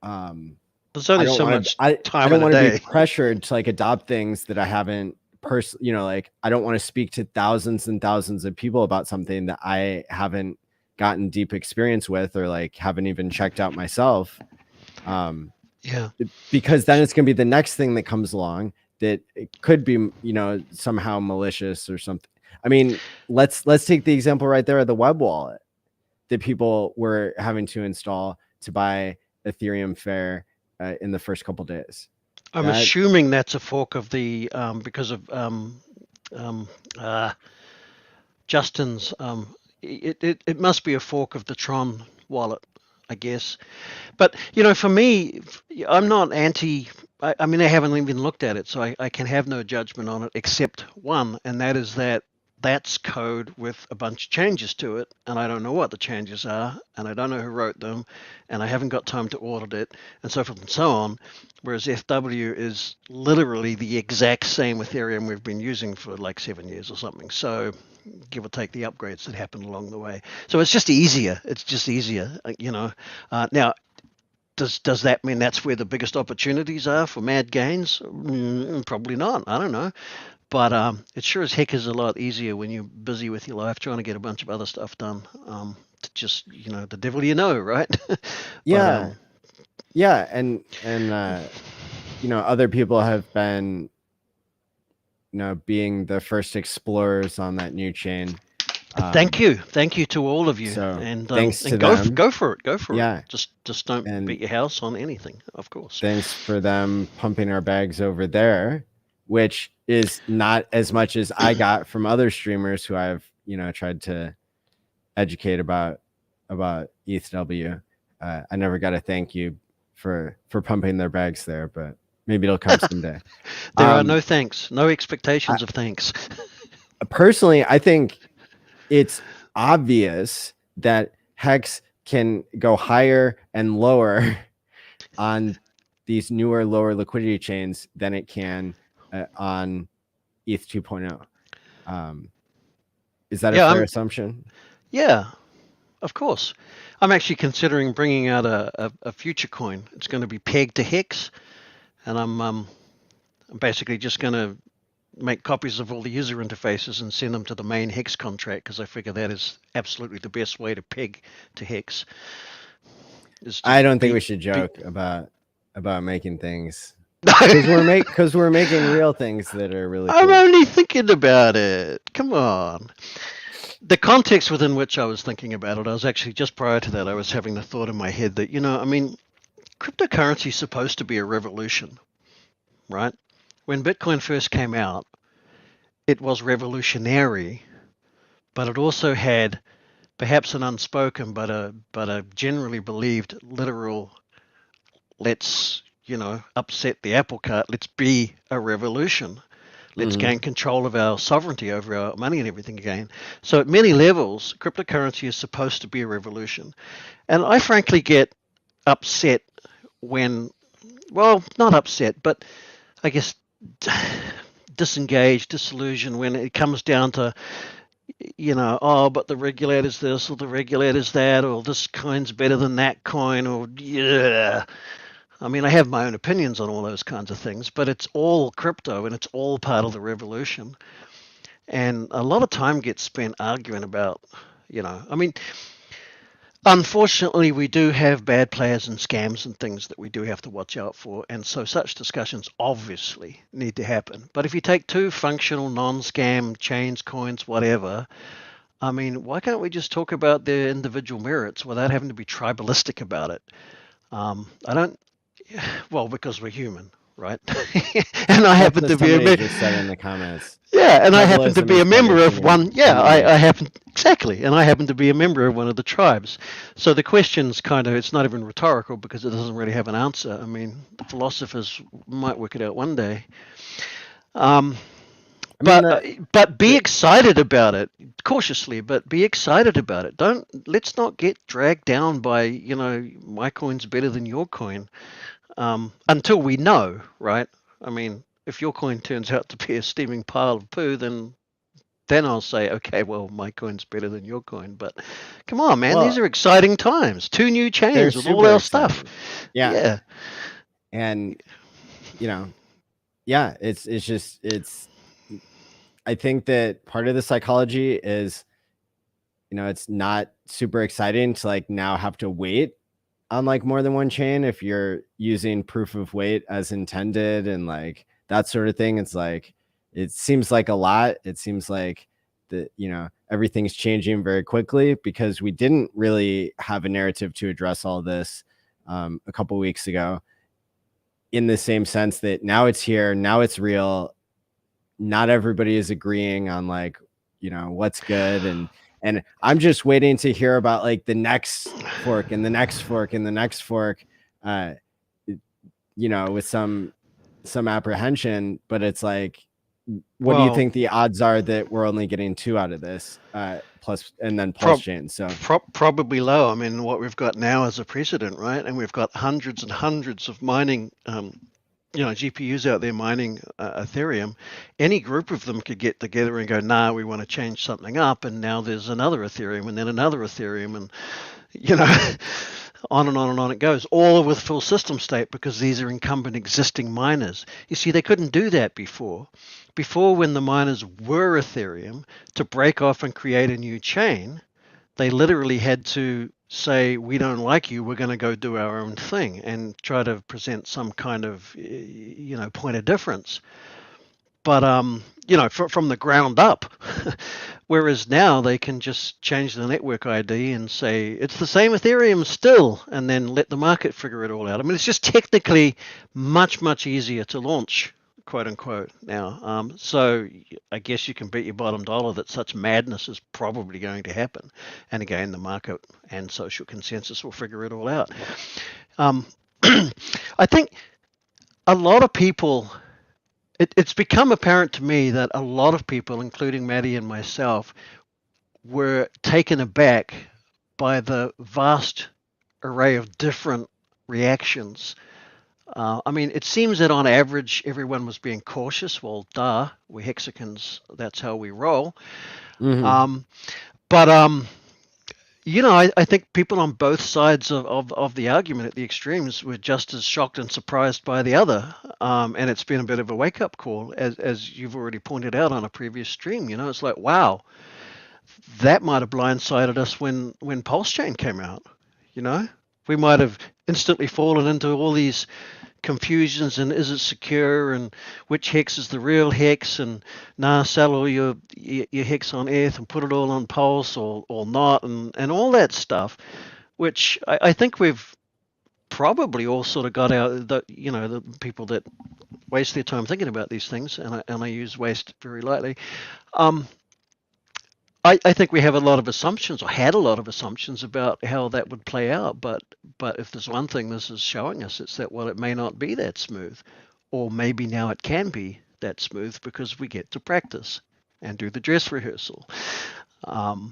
There's only so much I time don't in a want to be day. pressured to like adopt things that I haven't like, I don't want to speak to thousands and thousands of people about something that I haven't gotten deep experience with, or like haven't even checked out myself. Yeah. Because then it's going to be the next thing that comes along that it could be, somehow malicious or something. I mean, let's take the example right there of the web wallet that people were having to install to buy Ethereum Fair in the first couple days. I'm assuming that's a fork of the because of Justin's. It must be a fork of the Tron wallet, I guess. But for me, I'm not anti. I mean, I haven't even looked at it, so I can have no judgment on it except one, and that is that that's code with a bunch of changes to it, and I don't know what the changes are, and I don't know who wrote them, and I haven't got time to audit it, and so forth and so on. Whereas FW is literally the exact same Ethereum we've been using for like 7 years or something. So give or take the upgrades that happened along the way. So it's just easier. It's just easier, now, does that mean that's where the biggest opportunities are for mad gains? Probably not. I don't know. But it sure as heck is a lot easier when you're busy with your life trying to get a bunch of other stuff done. To just, the devil right? Yeah. Yeah. And other people have been, being the first explorers on that new chain. Thank you to all of you. So and thanks to go them. Go for it. Yeah. Just don't beat your house on anything, of course. Thanks for them pumping our bags over there, which is not as much as I got from other streamers who I've, tried to educate about ETHW. I never got a thank you for pumping their bags there, but maybe it'll come someday. There are no thanks, no expectations of thanks. Personally, I think it's obvious that Hex can go higher and lower on these newer, lower liquidity chains than it can on ETH 2.0. Is that a fair assumption? Yeah, of course. I'm actually considering bringing out a future coin. It's going to be pegged to Hex, and I'm basically just going to make copies of all the user interfaces and send them to the main HEX contract because I figure that is absolutely the best way to peg to HEX. I don't think we should joke about making things because we're making real things that are really cool. I'm only thinking about it. Come on. The context within which I was thinking about it, I was actually just prior to that, I was having the thought in my head that, I mean, cryptocurrency is supposed to be a revolution, right? When Bitcoin first came out, it was revolutionary, but it also had perhaps an unspoken but a generally believed literal, let's upset the apple cart, let's be a revolution, let's gain control of our sovereignty over our money and everything again. So at many levels, cryptocurrency is supposed to be a revolution, and I frankly get upset when, well, not upset, but I guess disengaged, disillusioned when it comes down to, oh, but the regulator's this or the regulator's that, or this coin's better than that coin, or yeah. I mean, I have my own opinions on all those kinds of things, but it's all crypto and it's all part of the revolution. And a lot of time gets spent arguing about, I mean, unfortunately, we do have bad players and scams and things that we do have to watch out for. And so such discussions obviously need to happen. But if you take two functional, non-scam chains, coins, whatever, I mean, why can't we just talk about their individual merits without having to be tribalistic about it? Well, because we're human, right? And I happen to be just said in the comments. Yeah, and I happen to be a member of one. Yeah, I happen exactly, and I happen to be a member of one of the tribes. So the question's it's not even rhetorical because it doesn't really have an answer. I mean, the philosophers might work it out one day. But be excited about it cautiously, but be excited about it. Let's not get dragged down by, my coin's better than your coin. Until we know, right? I mean, if your coin turns out to be a steaming pile of poo, then I'll say, okay, well, my coin's better than your coin. But come on, man, these are exciting times. 2 new chains with all our stuff. Yeah. And, it's I think that part of the psychology is, it's not super exciting to now have to wait on more than one chain if you're using proof of weight as intended and that sort of thing. It's it seems like a lot. It seems like that, everything's changing very quickly because we didn't really have a narrative to address all this a couple weeks ago, in the same sense that now it's here, now it's real. Not everybody is agreeing on what's good. And I'm just waiting to hear about the next fork and the next fork and the next fork, with some apprehension. But it's what do you think the odds are that we're only getting 2 out of this, plus chain? So probably low. I mean, what we've got now is a precedent, right? And we've got hundreds and hundreds of mining GPUs out there mining Ethereum. Any group of them could get together and go, nah, we want to change something up. And now there's another Ethereum and then another Ethereum and, on and on and on it goes, all with full system state because these are incumbent existing miners. You see, they couldn't do that before. Before, when the miners were Ethereum, to break off and create a new chain, they literally had to say, we don't like you, we're going to go do our own thing and try to present some kind of, point of difference. But, from the ground up, whereas now they can just change the network ID and say, it's the same Ethereum still, and then let the market figure it all out. I mean, it's just technically much, much easier to launch, quote unquote, now. So I guess you can bet your bottom dollar that such madness is probably going to happen. And again, the market and social consensus will figure it all out. I think a lot of people, it's become apparent to me that a lot of people, including Maddie and myself, were taken aback by the vast array of different reactions. I mean, it seems that on average, everyone was being cautious. Well, we're Hexicans, that's how we roll. But I think people on both sides of the argument at the extremes were just as shocked and surprised by the other. And it's been a bit of a wake up call, as you've already pointed out on a previous stream. It's like, wow, that might have blindsided us when Pulse Chain came out. We might have instantly fallen into all these confusions, and is it secure, and which hex is the real hex, and sell all your hex on ETH and put it all on Pulse, or not, and all that stuff, which I think we've probably all sort of got out. The people that waste their time thinking about these things, and I use waste very lightly. I think we have a lot of assumptions, or had a lot of assumptions, about how that would play out. But if there's one thing this is showing us, it's that, well, it may not be that smooth, or maybe now it can be that smooth because we get to practice and do the dress rehearsal. So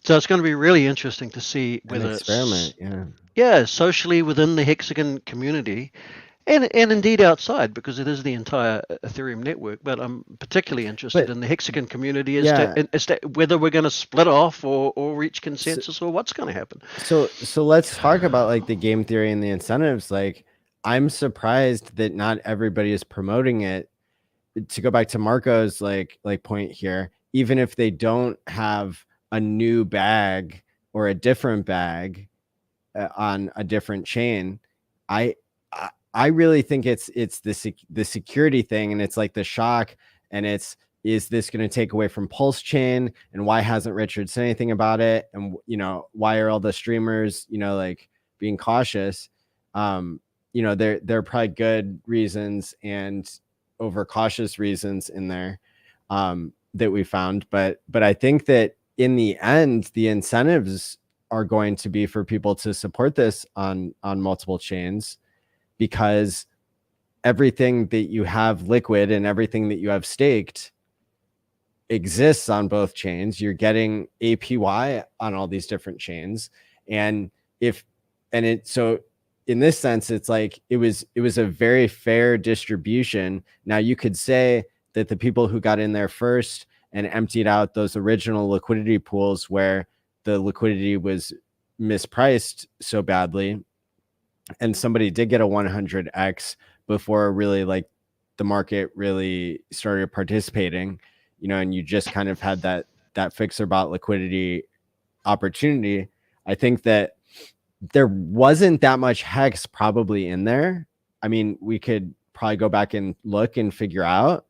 it's going to be really interesting to see whether An experiment, socially within the Hexagon community, and indeed outside, because it is the entire Ethereum network. But I'm particularly interested in the Hexagon community as to whether we're going to split off or reach consensus, or what's going to happen. So let's talk about like the game theory and the incentives. Like, I'm surprised that not everybody is promoting it. To go back to Marco's like point here, even if they don't have a new bag or a different bag on a different chain, I really think it's the security thing, and it's like the shock, and is this going to take away from Pulse Chain, and why hasn't Richard said anything about it, and why are all the streamers like being cautious? There are probably good reasons and overcautious reasons in there that we found, but I think that in the end, the incentives are going to be for people to support this on multiple chains, because everything that you have liquid and everything that you have staked exists on both chains. You're getting APY on all these different chains. So in this sense, it's like it was a very fair distribution. Now you could say that the people who got in there first and emptied out those original liquidity pools where the liquidity was mispriced so badly, and somebody did get a 100x before really like the market really started participating, and you just kind of had that fixer bot liquidity opportunity. I think that there wasn't that much hex probably in there. I mean, we could probably go back and look and figure out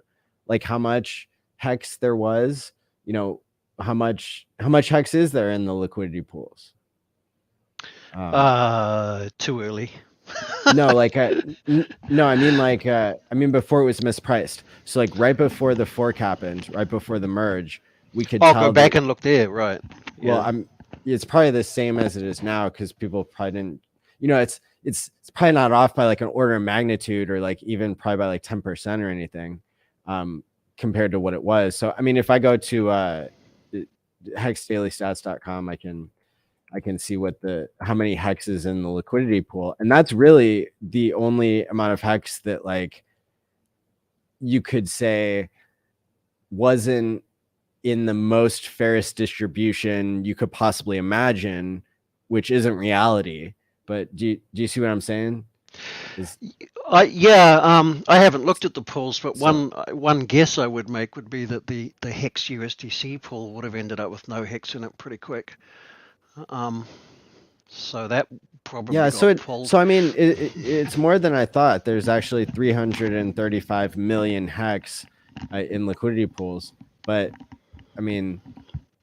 like how much hex there was, how much hex is there in the liquidity pools? Too early. No, like no, I mean before it was mispriced. So like right before the fork happened, right before the merge, we could tell. Go back and look there, right? Well, it's probably the same as it is now, because people probably didn't. It's probably not off by like an order of magnitude, or like even probably by like 10% or anything, compared to what it was. So I mean, if I go to hexdailystats.com, I can see how many hex is in the liquidity pool. And that's really the only amount of hex that like you could say wasn't in the most fairest distribution you could possibly imagine, which isn't reality. But do you see what I'm saying? I haven't looked at the pools, but one guess I would make would be that the HEX USDC pool would have ended up with no hex in it pretty quick. So that probably so I mean it's more than I thought. There's actually 335 million hex in liquidity pools, but I mean,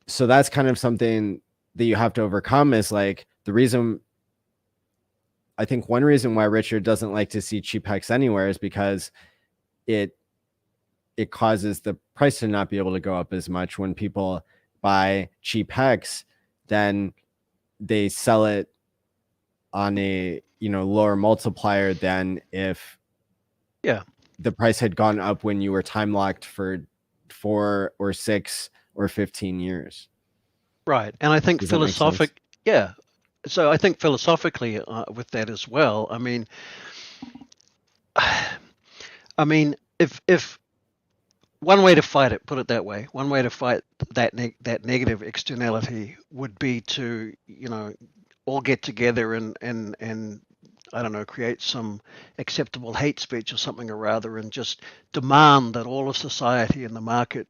so that's kind of something that you have to overcome. Is like I think one reason why Richard doesn't like to see cheap hex anywhere is because it causes the price to not be able to go up as much. When people buy cheap hex, then they sell it on a lower multiplier than if the price had gone up when you were time locked for 4 or 6 or 15 years. Right. And I think so I think philosophically with that as well, I mean if one way to fight it, put it that way, one way to fight that negative externality would be to, all get together and I don't know, create some acceptable hate speech or something or rather, and just demand that all of society and the market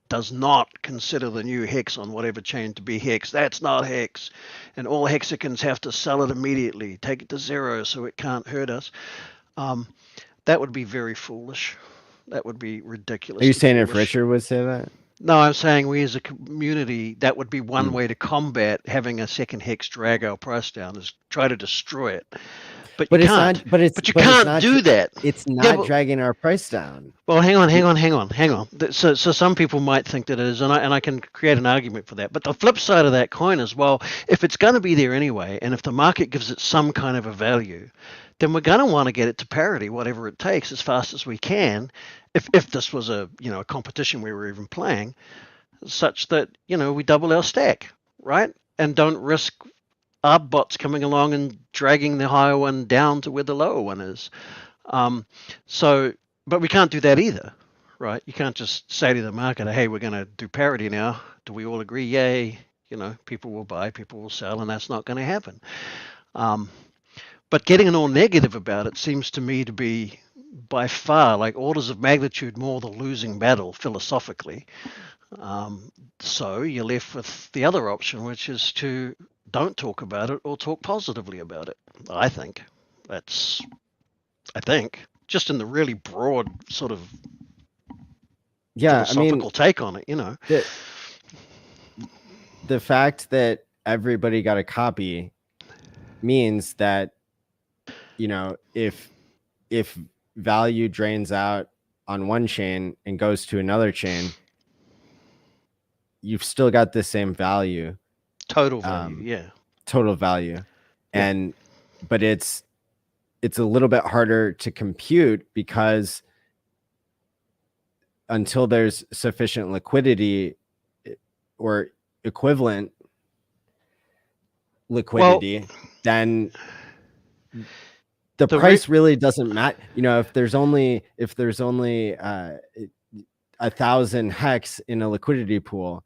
does not consider the new hex on whatever chain to be hex. That's not hex, and all hexagons have to sell it immediately, take it to zero so it can't hurt us. That would be very foolish. That would be ridiculous. Are you saying foolish. if Richard would say that? No, I'm saying we as a community, that would be one way to combat having a second hex drag our price down, is try to destroy it. But you can't. But you can't do that. It's not dragging our price down. Well, hang on. So some people might think that it is, and I can create an argument for that. But the flip side of that coin is, well, if it's going to be there anyway, and if the market gives it some kind of a value, then we're going to want to get it to parity, whatever it takes, as fast as we can. If this was a competition we were even playing, such that we double our stack, right, and don't risk ARB bots coming along and dragging the higher one down to where the lower one is. But we can't do that either, right? You can't just say to the market, hey, we're going to do parity now. Do we all agree? Yay. People will buy, people will sell, and that's not going to happen. But getting an all negative about it seems to me to be by far, like orders of magnitude more the losing battle philosophically. So you're left with the other option, which is to don't talk about it or talk positively about it. I think just in the really broad sort of philosophical take on it, the fact that everybody got a copy means that if value drains out on one chain and goes to another chain, you've still got the same value. Total value, total value. And but it's a little bit harder to compute because until there's sufficient liquidity or equivalent liquidity, then the price really doesn't matter. If there's only 1,000 hex in a liquidity pool,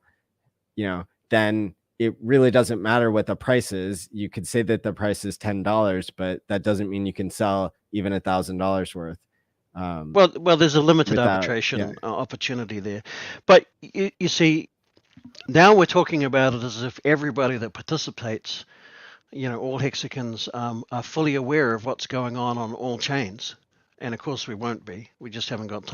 then it really doesn't matter what the price is. You could say that the price is $10, but that doesn't mean you can sell even $1,000 worth. Well, there's a limited arbitration opportunity there. But you see, now we're talking about it as if everybody that participates, all hexagons, are fully aware of what's going on all chains. And of course we won't be. We just haven't got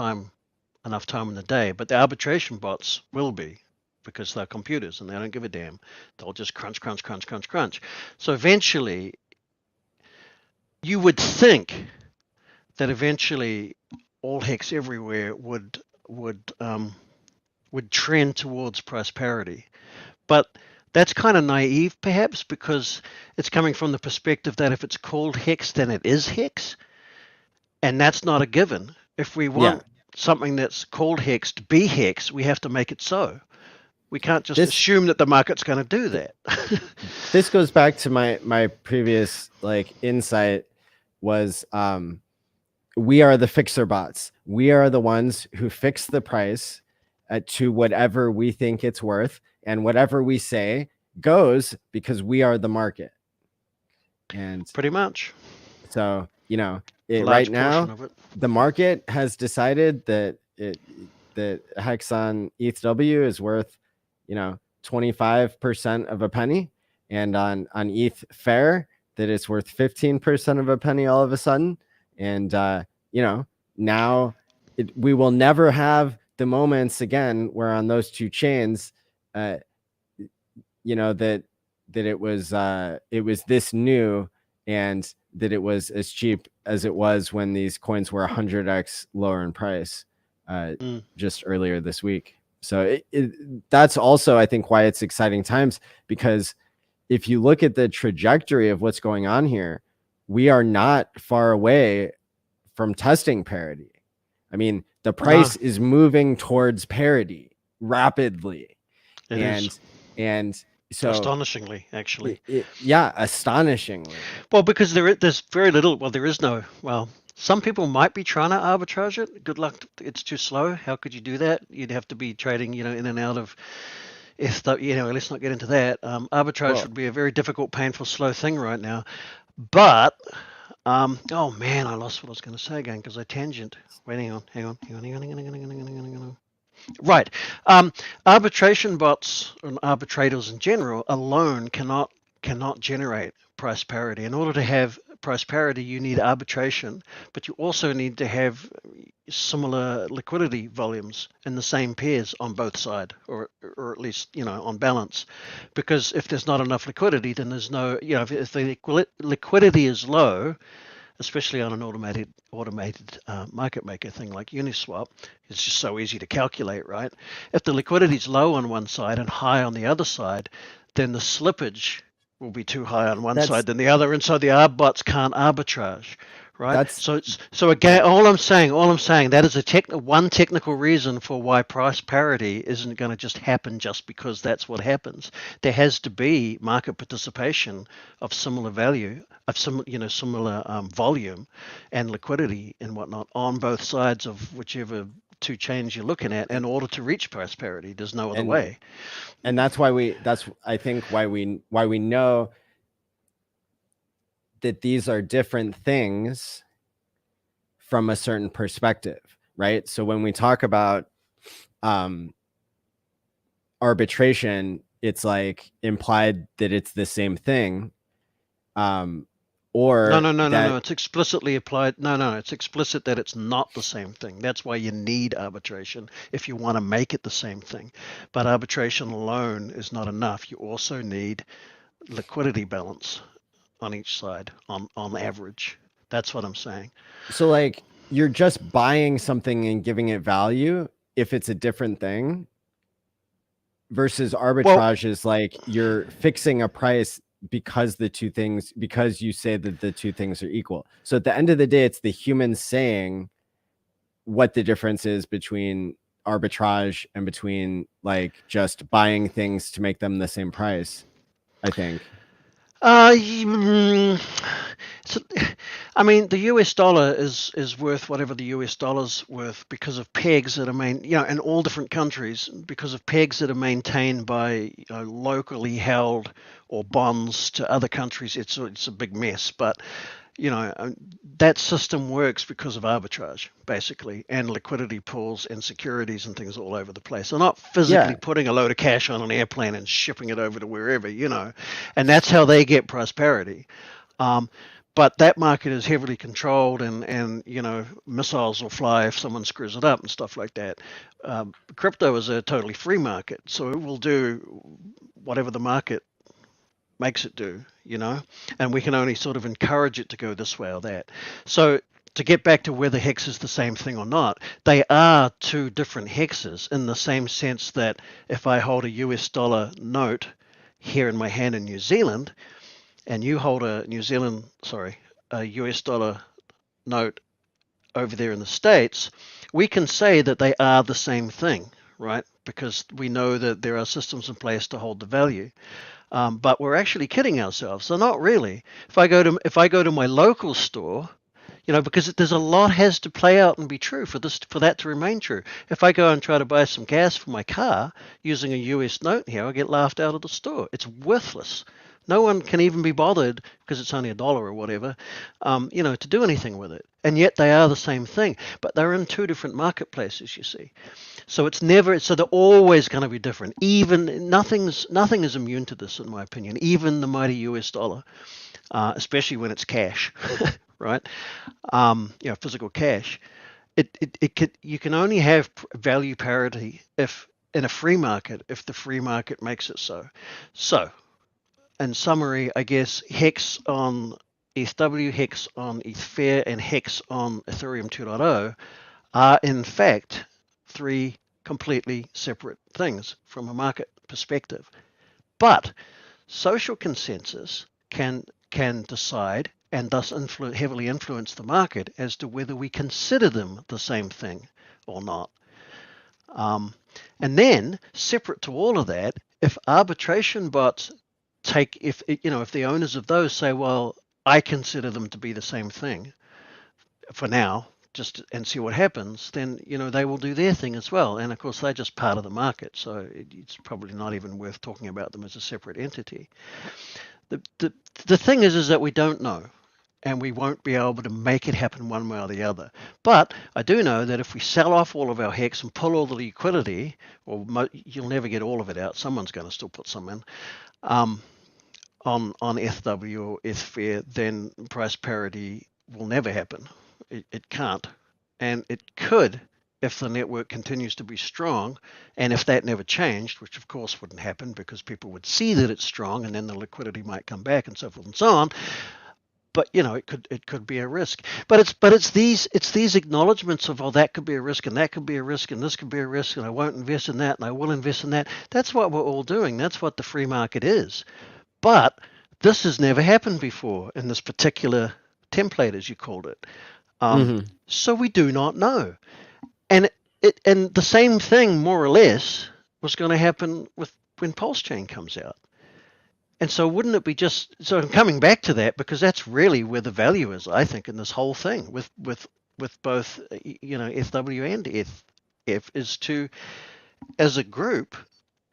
enough time in the day. But the arbitration bots will be, because they're computers and they don't give a damn. They'll just crunch. So eventually, you would think that eventually all hex everywhere would trend towards price parity. But that's kind of naive, perhaps, because it's coming from the perspective that if it's called hex, then it is hex. And that's not a given. If we want something that's called hex to be hex, we have to make it so. We can't just assume that the market's going to do that. This goes back to my previous insight was we are the fixer bots. We are the ones who fix the price to whatever we think it's worth, and whatever we say goes because we are the market. And pretty much. So, right now, the market has decided that that hex on ETHW is worth 25% of a penny, and on ETH fair that it's worth 15% of a penny all of a sudden. And now we will never have the moments again where on those two chains that it was this new and that it was as cheap as it was when these coins were 100x lower in price just earlier this week. So that's also, I think, why it's exciting times, because if you look at the trajectory of what's going on here, we are not far away from testing parity. I mean, the price is moving towards parity rapidly. And so astonishingly, actually. Astonishingly. Well, because there's very little, there is no, Some people might be trying to arbitrage it. Good luck. It's too slow. How could you do that? You'd have to be trading, in and out of ETHW. Let's not get into that. Arbitrage Well, would be a very difficult, painful, slow thing right now. But oh man, I lost what I was going to say again because I tangent. Wait, hang on. Right. Arbitration bots and arbitrators in general alone cannot generate price parity. In order to have price parity, you need arbitration, but you also need to have similar liquidity volumes in the same pairs on both sides, or at least on balance. Because if there's not enough liquidity, then there's no if the liquidity is low, especially on an automated market maker thing like Uniswap, it's just so easy to calculate, right? If the liquidity is low on one side and high on the other side, then the slippage will be too high on one side that's than the other, and so the arb bots can't arbitrage, right? that's So again, all I'm saying, that is one technical reason for why price parity isn't going to just happen just because that's what happens. There has to be market participation of similar value, of similar volume and liquidity and whatnot on both sides of whichever two chains you're looking at in order to reach price parity. There's no other and way. that's I think why we know that these are different things from a certain perspective, right? So when we talk about arbitration, it's like implied that it's the same thing, or No. It's explicitly applied. No. It's explicit that it's not the same thing. That's why you need arbitration if you want to make it the same thing. But arbitration alone is not enough. You also need liquidity balance on each side on average. That's what I'm saying. So like you're just buying something and giving it value if it's a different thing, versus arbitrage is like you're fixing a price because you say that the two things are equal. So at the end of the day, it's the human saying what the difference is between arbitrage and between like just buying things to make them the same price, I think. So, I mean, the US dollar is worth whatever the US dollar's worth because of pegs that are in all different countries, because of pegs that are maintained by locally held or bonds to other countries. It's a big mess, but that system works because of arbitrage, basically, and liquidity pools and securities and things all over the place. They're not physically putting a load of cash on an airplane and shipping it over to wherever, and that's how they get prosperity. But that market is heavily controlled, and missiles will fly if someone screws it up and stuff like that. Crypto is a totally free market, so it will do whatever the market makes it do, and we can only sort of encourage it to go this way or that. So to get back to whether HEX is the same thing or not, they are two different hexes in the same sense that if I hold a US dollar note here in my hand in New Zealand, and you hold a US dollar note over there in the States, we can say that they are the same thing, right? Because we know that there are systems in place to hold the value. But we're actually kidding ourselves. So not really. If I go to my local store, because there's a lot has to play out and be true for that to remain true. If I go and try to buy some gas for my car using a US note here, I get laughed out of the store. It's worthless. No one can even be bothered, because it's only $1 or whatever, to do anything with it. And yet they are the same thing, but they're in two different marketplaces, you see. So they're always going to be different. Even nothing is immune to this, in my opinion. Even the mighty US dollar, especially when it's cash, right? Physical cash. You can only have value parity if in a free market, if the free market makes it so. So, in summary, I guess HEX on ETHW, HEX on ETHfair, and HEX on Ethereum 2.0 are in fact three completely separate things from a market perspective. But social consensus can decide and thus heavily influence the market as to whether we consider them the same thing or not. And then, separate to all of that, if arbitration bots if the owners of those say, well, I consider them to be the same thing, for now, and see what happens, then they will do their thing as well. And of course, they're just part of the market, so it's probably not even worth talking about them as a separate entity. The thing is that we don't know, and we won't be able to make it happen one way or the other. But I do know that if we sell off all of our HEX and pull all the liquidity, or you'll never get all of it out, someone's going to still put some in, on ETHW or ETH, then price parity will never happen. It can't. And it could if the network continues to be strong, and if that never changed, which of course wouldn't happen because people would see that it's strong and then the liquidity might come back and so forth and so on. But it could be a risk. But it's these acknowledgments of, oh, that could be a risk and that could be a risk and this could be a risk and I won't invest in that and I will invest in that. That's what we're all doing. That's what the free market is. But this has never happened before in this particular template, as you called it. So we do not know. And the same thing, more or less, was going to happen when Pulse Chain comes out. And so wouldn't it be so I'm coming back to that because that's really where the value is, I think, in this whole thing with both, ETHW and ETH, is to, as a group,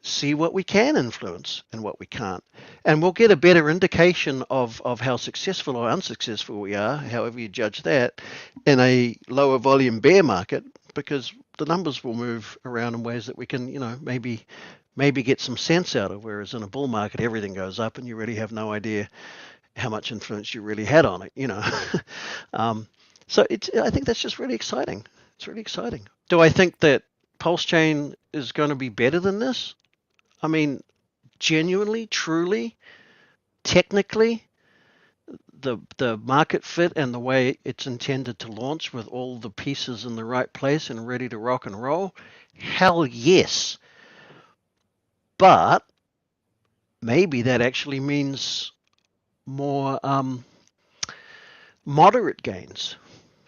see what we can influence and what we can't. And we'll get a better indication of how successful or unsuccessful we are, however you judge that, in a lower volume bear market, because the numbers will move around in ways that we can, maybe get some sense out of, whereas in a bull market, everything goes up and you really have no idea how much influence you really had on it, So I think that's just really exciting. It's really exciting. Do I think that Pulse Chain is going to be better than this? I mean, genuinely, truly, technically, the market fit and the way it's intended to launch with all the pieces in the right place and ready to rock and roll, hell yes. But maybe that actually means more moderate gains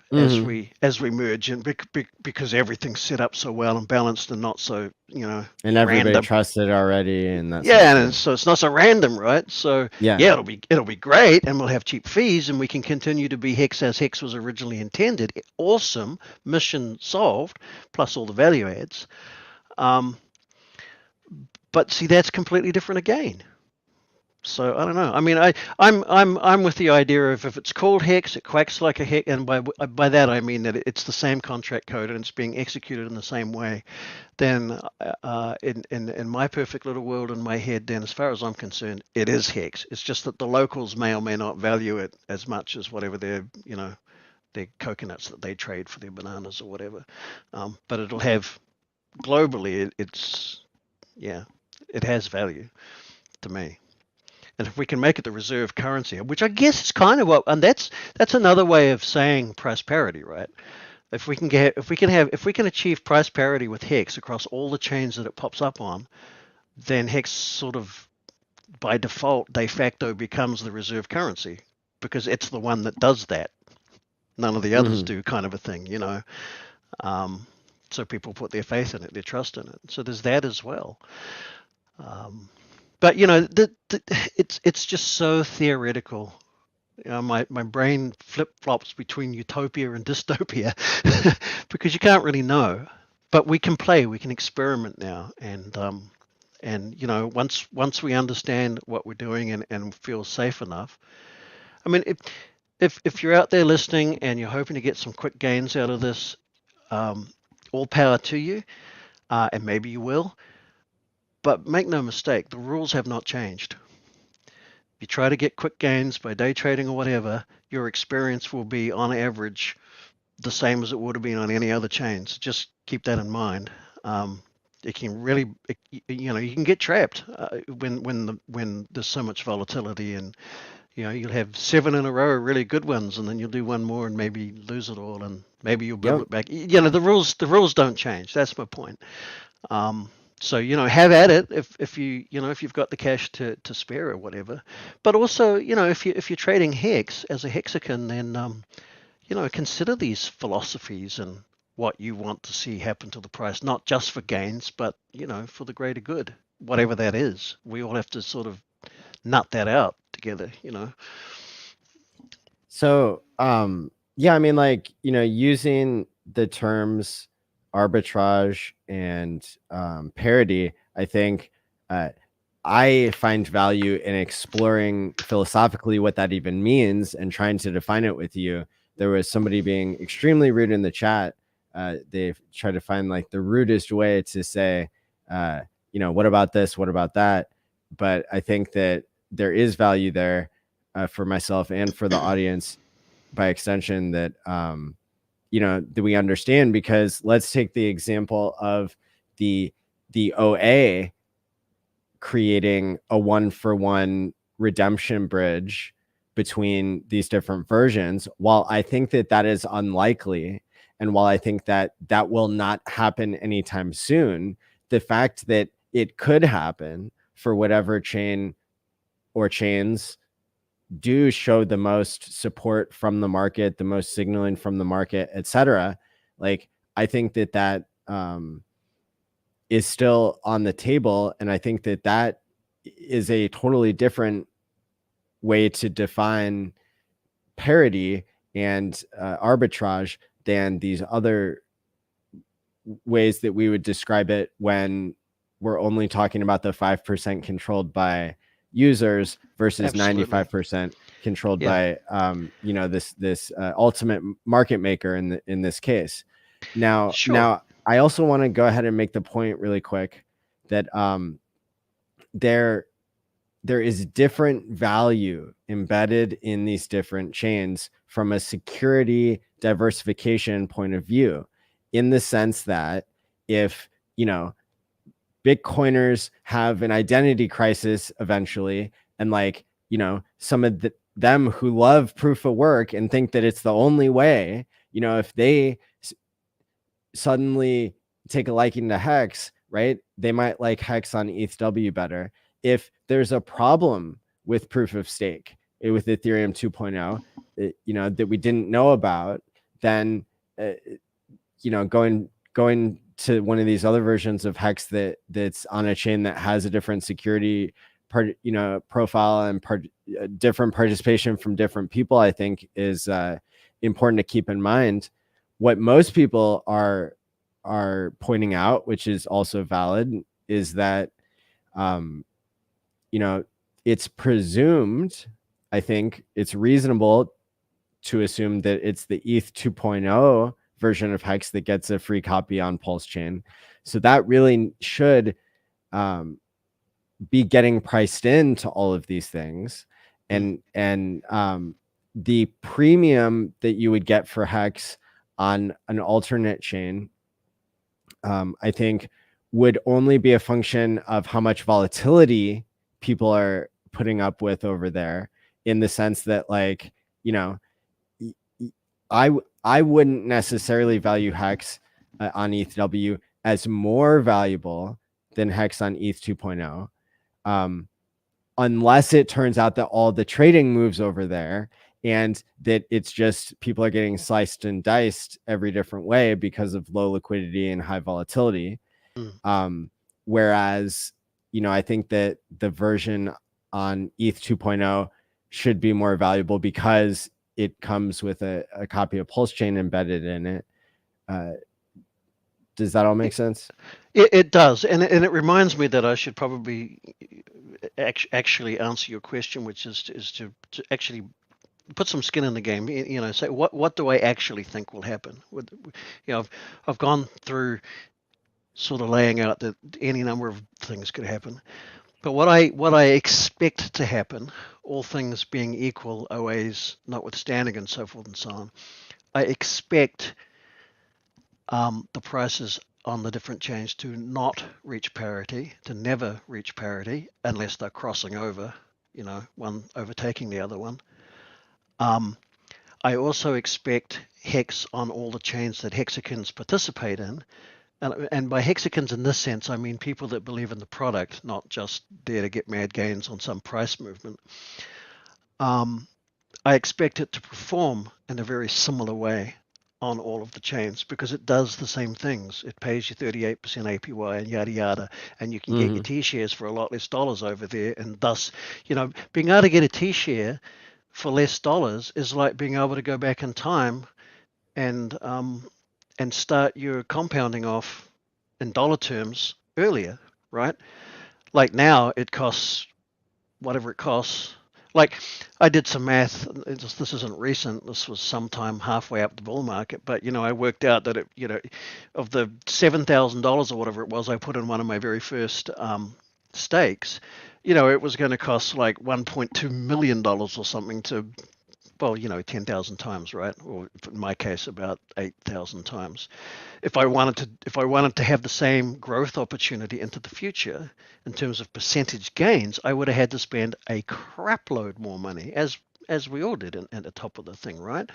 as we merge, and because everything's set up so well and balanced and not so and everybody random. trusts it already, and that's and so it's not so random, right? So yeah, it'll be great, and we'll have cheap fees, and we can continue to be HEX as HEX was originally intended. Awesome, mission solved, plus all the value adds. But see, that's completely different again. So I don't know. I mean, I'm with the idea of, if it's called HEX, it quacks like a HEX, and by that I mean that it's the same contract code and it's being executed in the same way. Then in my perfect little world in my head, then as far as I'm concerned, it is HEX. It's just that the locals may or may not value it as much as whatever their coconuts that they trade for their bananas or whatever. But it'll have globally, it has value to me. And if we can make it the reserve currency, which I guess is kind of and that's another way of saying price parity, right? If we can achieve price parity with HEX across all the chains that it pops up on, then HEX sort of by default, de facto, becomes the reserve currency because it's the one that does that. None of the others do, kind of a thing, So people put their faith in it, their trust in it. So there's that as well. But it's just so theoretical. My brain flip flops between utopia and dystopia because you can't really know. But we can play, we can experiment now, and once we understand what we're doing and feel safe enough. I mean, if you're out there listening and you're hoping to get some quick gains out of this, all power to you, and maybe you will. But make no mistake, the rules have not changed. If you try to get quick gains by day trading or whatever, your experience will be, on average, the same as it would have been on any other chains. Just keep that in mind. It can really, you can get trapped when there's so much volatility, and you'll have 7 in a row really good ones, and then you'll do one more and maybe lose it all, and maybe you'll build it back. The rules don't change. That's my point. So have at it if you've got the cash to spare or whatever. But also if you're trading HEX as a hexagon, then consider these philosophies and what you want to see happen to the price, not just for gains, but for the greater good, whatever that is. We all have to sort of nut that out together. So Yeah, I mean, like, using the terms arbitrage and parity, I think uh, I find value in exploring philosophically what that even means and trying to define it with you. There was somebody being extremely rude in the chat. They tried to find like the rudest way to say, what about this? What about that? But I think that there is value there for myself and for the audience by extension that that we understand, because let's take the example of the OA creating a 1-for-1 redemption bridge between these different versions. While I think that that is unlikely, and while I think that that will not happen anytime soon, the fact that it could happen for whatever chain or chains do show the most support from the market, the most signaling from the market, etc. Like, I think that that is still on the table, and I think that that is a totally different way to define parity and arbitrage than these other ways that we would describe it when we're only talking about the 5% controlled by users versus Absolutely. 95% controlled Yeah. by this ultimate market maker in this case. Sure. Now I also want to go ahead and make the point really quick that there is different value embedded in these different chains from a security diversification point of view, in the sense that if Bitcoiners have an identity crisis eventually, and like some of them who love proof of work and think that it's the only way, if they suddenly take a liking to Hex, right? They might like Hex on ETHW better. If there's a problem with proof of stake with Ethereum 2.0, that we didn't know about, then going to one of these other versions of Hex that's on a chain that has a different security profile and different participation from different people, I think is important to keep in mind. What most people are pointing out, which is also valid, is that it's presumed, I think it's reasonable to assume that it's the ETH 2.0 version of Hex that gets a free copy on Pulse Chain. So that really should be getting priced into all of these things. And the premium that you would get for Hex on an alternate chain, I think, would only be a function of how much volatility people are putting up with over there, in the sense that, like, I wouldn't necessarily value Hex on ETHW as more valuable than Hex on ETH 2.0, unless it turns out that all the trading moves over there and that it's just people are getting sliced and diced every different way because of low liquidity and high volatility. Whereas, I think that the version on ETH 2.0 should be more valuable because it comes with a copy of Pulse Chain embedded in it. Does that all make sense? It does, and it reminds me that I should probably actually answer your question, which is to actually put some skin in the game. Say what do I actually think will happen? I've gone through sort of laying out that any number of things could happen, but what I expect to happen, all things being equal, OAs notwithstanding, and so forth and so on, I expect the prices on the different chains to not reach parity, to never reach parity, unless they're crossing over, one overtaking the other one. I also expect Hex on all the chains that hexagons participate in. And by hexagons in this sense, I mean people that believe in the product, not just there to get mad gains on some price movement. I expect it to perform in a very similar way on all of the chains, because it does the same things. It pays you 38% APY and yada yada, and you can get your TShares for a lot less dollars over there. And thus, being able to get a TShare for less dollars is like being able to go back in time and start your compounding off in dollar terms earlier, right? Like now it costs whatever it costs. Like I did some math. This isn't recent. This was sometime halfway up the bull market. But I worked out that of the $7,000 or whatever it was, I put in one of my very first stakes. It was going to cost like $1.2 million or something to, well, 10,000 times, right? Or in my case, about 8,000 times. If I wanted to have the same growth opportunity into the future in terms of percentage gains, I would have had to spend a crap load more money, as we all did at the top of the thing, right?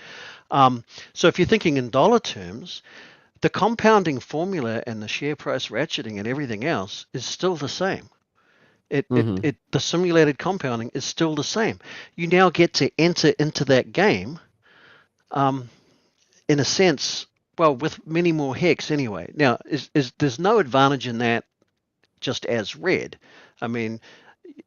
So if you're thinking in dollar terms, the compounding formula and the share price ratcheting and everything else is still the same. The simulated compounding is still the same. You now get to enter into that game, in a sense, well, with many more HEX anyway. Now, there's no advantage in that just as read. I mean,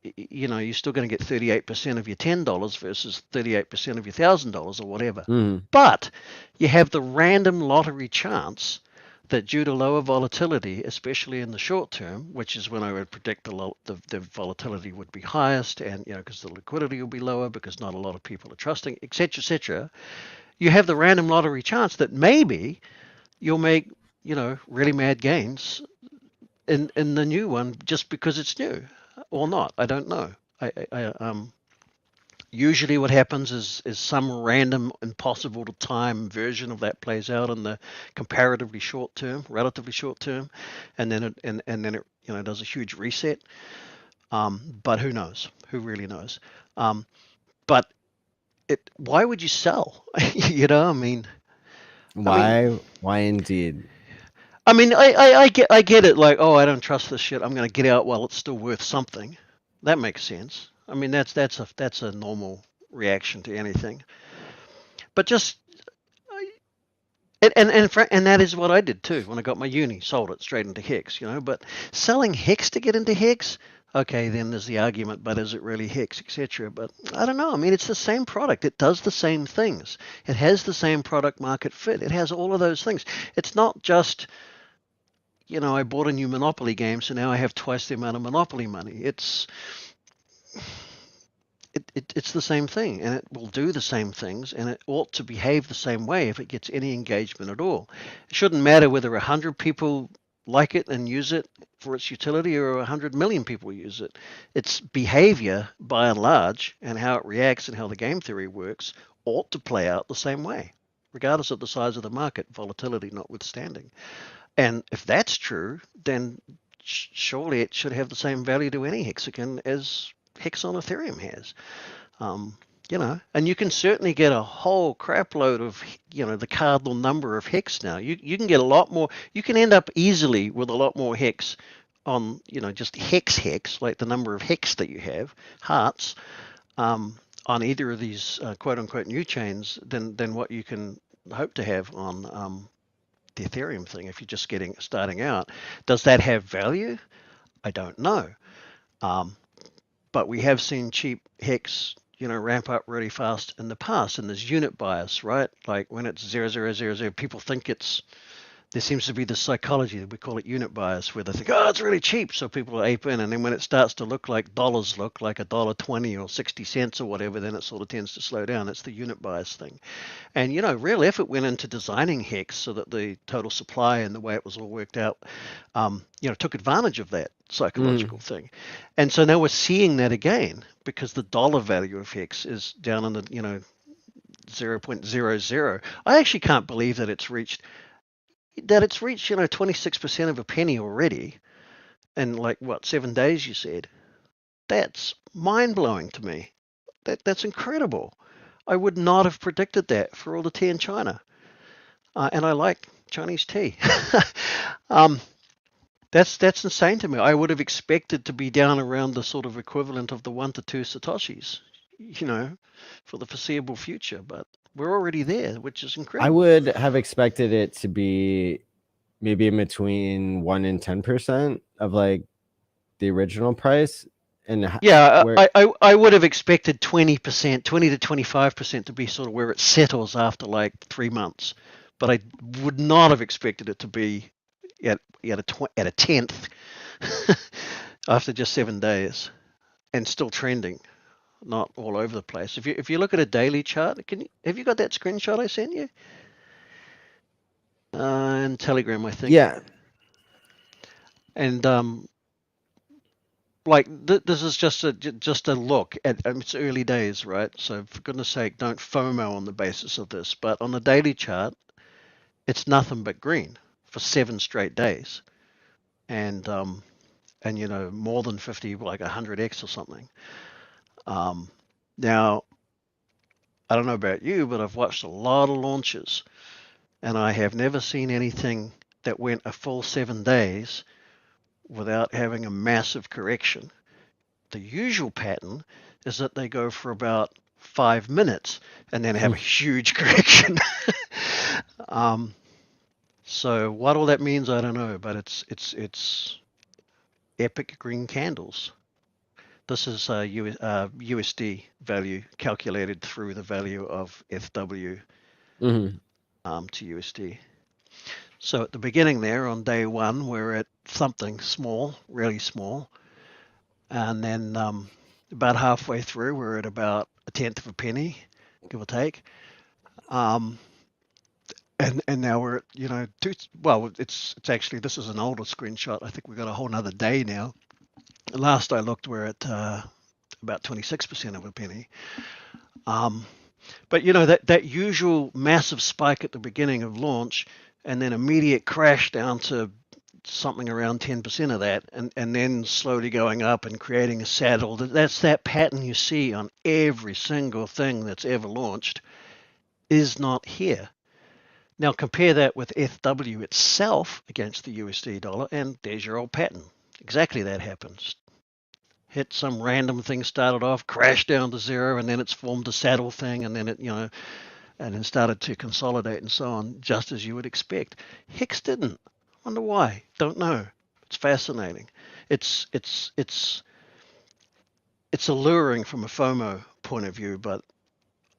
you're still going to get 38% of your $10 versus 38% of your $1,000 or whatever. But you have the random lottery chance that due to lower volatility, especially in the short term, which is when I would predict the volatility would be highest, and because the liquidity will be lower because not a lot of people are trusting, etc., you have the random lottery chance that maybe you'll make really mad gains in the new one just because it's new, or not. I don't know. Usually what happens is some random, impossible to time version of that plays out in the relatively short term, and then it does a huge reset. But who knows? Who really knows? But why would you sell? I mean, Why indeed? I mean, I get it. Like, oh, I don't trust this shit. I'm going to get out while it's still worth something. That makes sense. I mean, that's a normal reaction to anything. But just and that is what I did too when I got my uni. Sold it straight into HEX. But selling HEX to get into HEX, okay, then there's the argument. But is it really HEX, etc.? But I don't know. I mean, it's the same product. It does the same things. It has the same product market fit. It has all of those things. It's not just I bought a new Monopoly game, so now I have twice the amount of Monopoly money. It's the same thing, and it will do the same things, and it ought to behave the same way if it gets any engagement at all. It shouldn't matter whether 100 people like it and use it for its utility or 100 million people use it. Its behavior, by and large, and how it reacts and how the game theory works ought to play out the same way, regardless of the size of the market, volatility notwithstanding. And if that's true, then surely it should have the same value to any hexagon as HEX on Ethereum has. And you can certainly get a whole crap load of, the cardinal number of HEX now. You can get a lot more. You can end up easily with a lot more HEX on, just HEX, like the number of HEX that you have, hearts, on either of these quote unquote new chains than what you can hope to have on the Ethereum thing if you're just starting out. Does that have value? I don't know. But we have seen cheap HEX, ramp up really fast in the past, and there's unit bias, right? Like when it's 0.0000, people think there seems to be this psychology that we call it unit bias, where they think, oh, it's really cheap, so people ape in, and then when it starts to look like dollars look like $1.20 or 60 cents or whatever, then it sort of tends to slow down. It's the unit bias thing. And real effort went into designing HEX so that the total supply and the way it was all worked out, took advantage of that psychological thing. And so now we're seeing that again because the dollar value of HEX is down in the 0.00. I actually can't believe that it's reached 26% of a penny already in 7 days, you said. That's mind-blowing to me. That's incredible. I would not have predicted that for all the tea in China. And I like Chinese tea. That's insane to me. I would have expected to be down around the sort of equivalent of the 1 to 2 Satoshis, for the foreseeable future. But we're already there, which is incredible. I would have expected it to be maybe in between 1 and 10% of the original price. And Yeah, where? I would have expected 20%, 20 to 25% to be sort of where it settles after like 3 months, but I would not have expected it to be at a tenth after just 7 days and still trending, not all over the place. If you look at a daily chart, have you got that screenshot I sent you? In Telegram, I think. Yeah. And like this is just a look at it's early days, right? So for goodness sake, don't FOMO on the basis of this. But on the daily chart, it's nothing but green for 7 straight days, and more than 50, like 100x or something. Now I don't know about you, but I've watched a lot of launches, and I have never seen anything that went a full 7 days without having a massive correction. The usual pattern is that they go for about 5 minutes and then have a huge correction. So what all that means, I don't know, but it's epic green candles. This is USD value calculated through the value of ETHW to USD. So at the beginning there on day one, we're at something small, really small. And then about halfway through, we're at about a tenth of a penny, give or take. And now we're at, it's actually, this is an older screenshot. I think we've got a whole nother day now. Last I looked, we're at about 26% of a penny. But that usual massive spike at the beginning of launch and then immediate crash down to something around 10% of that, and then slowly going up and creating a saddle. That's that pattern you see on every single thing that's ever launched is not here. Now compare that with ETHW itself against the USD dollar, and there's your old pattern. Exactly that happens. Hit some random thing, started off, crashed down to zero, and then it's formed a saddle thing, and then and then started to consolidate and so on, just as you would expect. HEX didn't. Wonder why? Don't know. It's fascinating. It's alluring from a FOMO point of view, but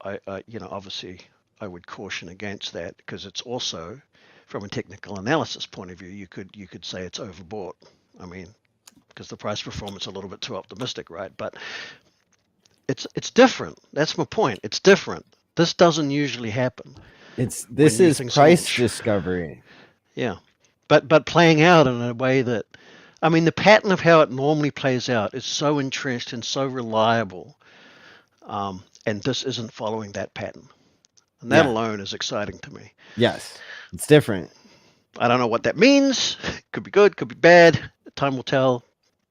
I obviously I would caution against that because it's also from a technical analysis point of view, you could say it's overbought. I mean, because the price performance is a little bit too optimistic, right? But it's different. That's my point. It's different. This doesn't usually happen. This is price discovery. Yeah. But playing out in a way that, I mean, the pattern of how it normally plays out is so entrenched and so reliable, and this isn't following that pattern. And that alone is exciting to me. Yes, it's different. I don't know what that means. Could be good, could be bad. Time will tell.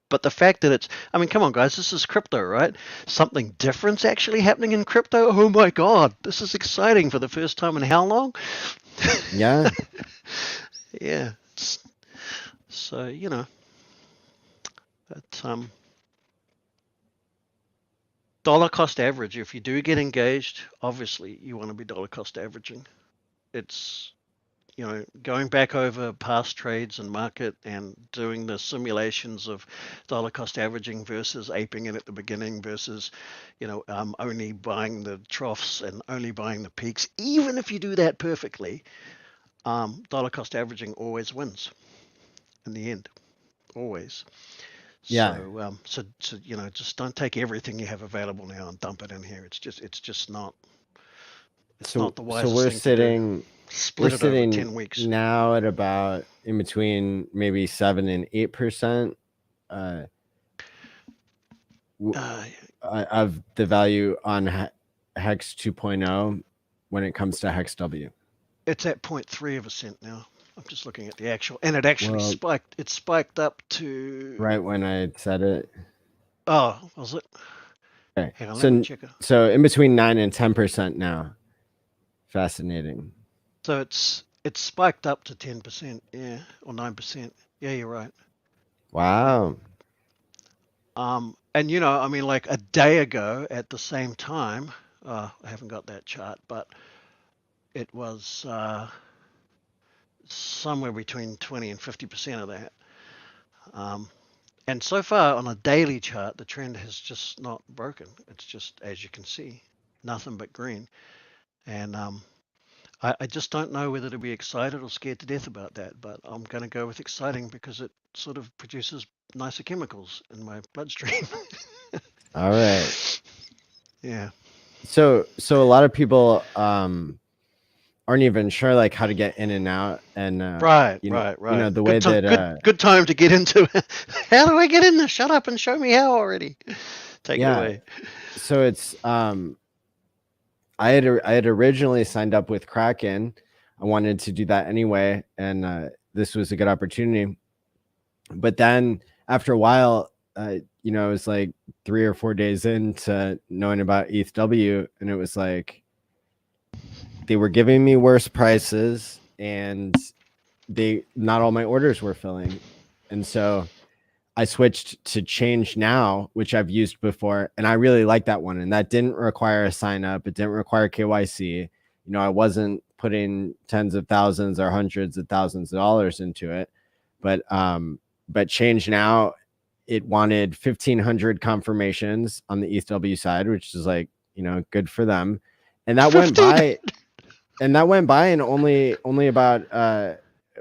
But the fact that I mean, come on, guys, this is crypto, right? Something different's actually happening in crypto. Oh my God, this is exciting for the first time in how long? Yeah. Yeah. So, that dollar cost average, if you do get engaged, obviously you want to be dollar cost averaging. It's, going back over past trades and market and doing the simulations of dollar cost averaging versus aping it at the beginning versus, only buying the troughs and only buying the peaks. Even if you do that perfectly, dollar cost averaging always wins in the end, always. Yeah. So just don't take everything you have available now and dump it in here. It's just not. It's not the wisest thing to do. Split it over 10 weeks. Now at about in between maybe 7 and 8% of the value on HEX 2.0 when it comes to HEXw. It's at 0.3 of a cent now. I'm just looking at the actual, and it actually spiked. It spiked up to right when I said it. Oh, was it? Okay. Hang on, let me check it. So in between 9 and 10% now. Fascinating. So it's spiked up to 10%, yeah, or 9%. Yeah, you're right. Wow. And I mean, like a day ago at the same time, I haven't got that chart, but it was somewhere between 20 and 50% of that. And so far on a daily chart, the trend has just not broken. It's just, as you can see, nothing but green. And I just don't know whether to be excited or scared to death about that, but I'm going to go with exciting because it sort of produces nicer chemicals in my bloodstream. All right. Yeah. So a lot of people aren't even sure like how to get in and out, and Right. you know the way Good time. that Good time to get into it. How do I get in there? Shut up and show me how already. Take it yeah. away. So it's I had originally signed up with Kraken. I wanted to do that anyway, and this was a good opportunity. But then after a while, you know, it was like 3 or 4 days into knowing about ETHW, and it was like they were giving me worse prices, and not all my orders were filling, and so I switched to Change Now, which I've used before, and I really like that one. And that didn't require a sign up. It didn't require KYC. You know, I wasn't putting tens of thousands or hundreds of thousands of dollars into it. But Change Now, it wanted 1,500 confirmations on the ETHW side, which is like, you know, good for them. And that went 15. by, in only about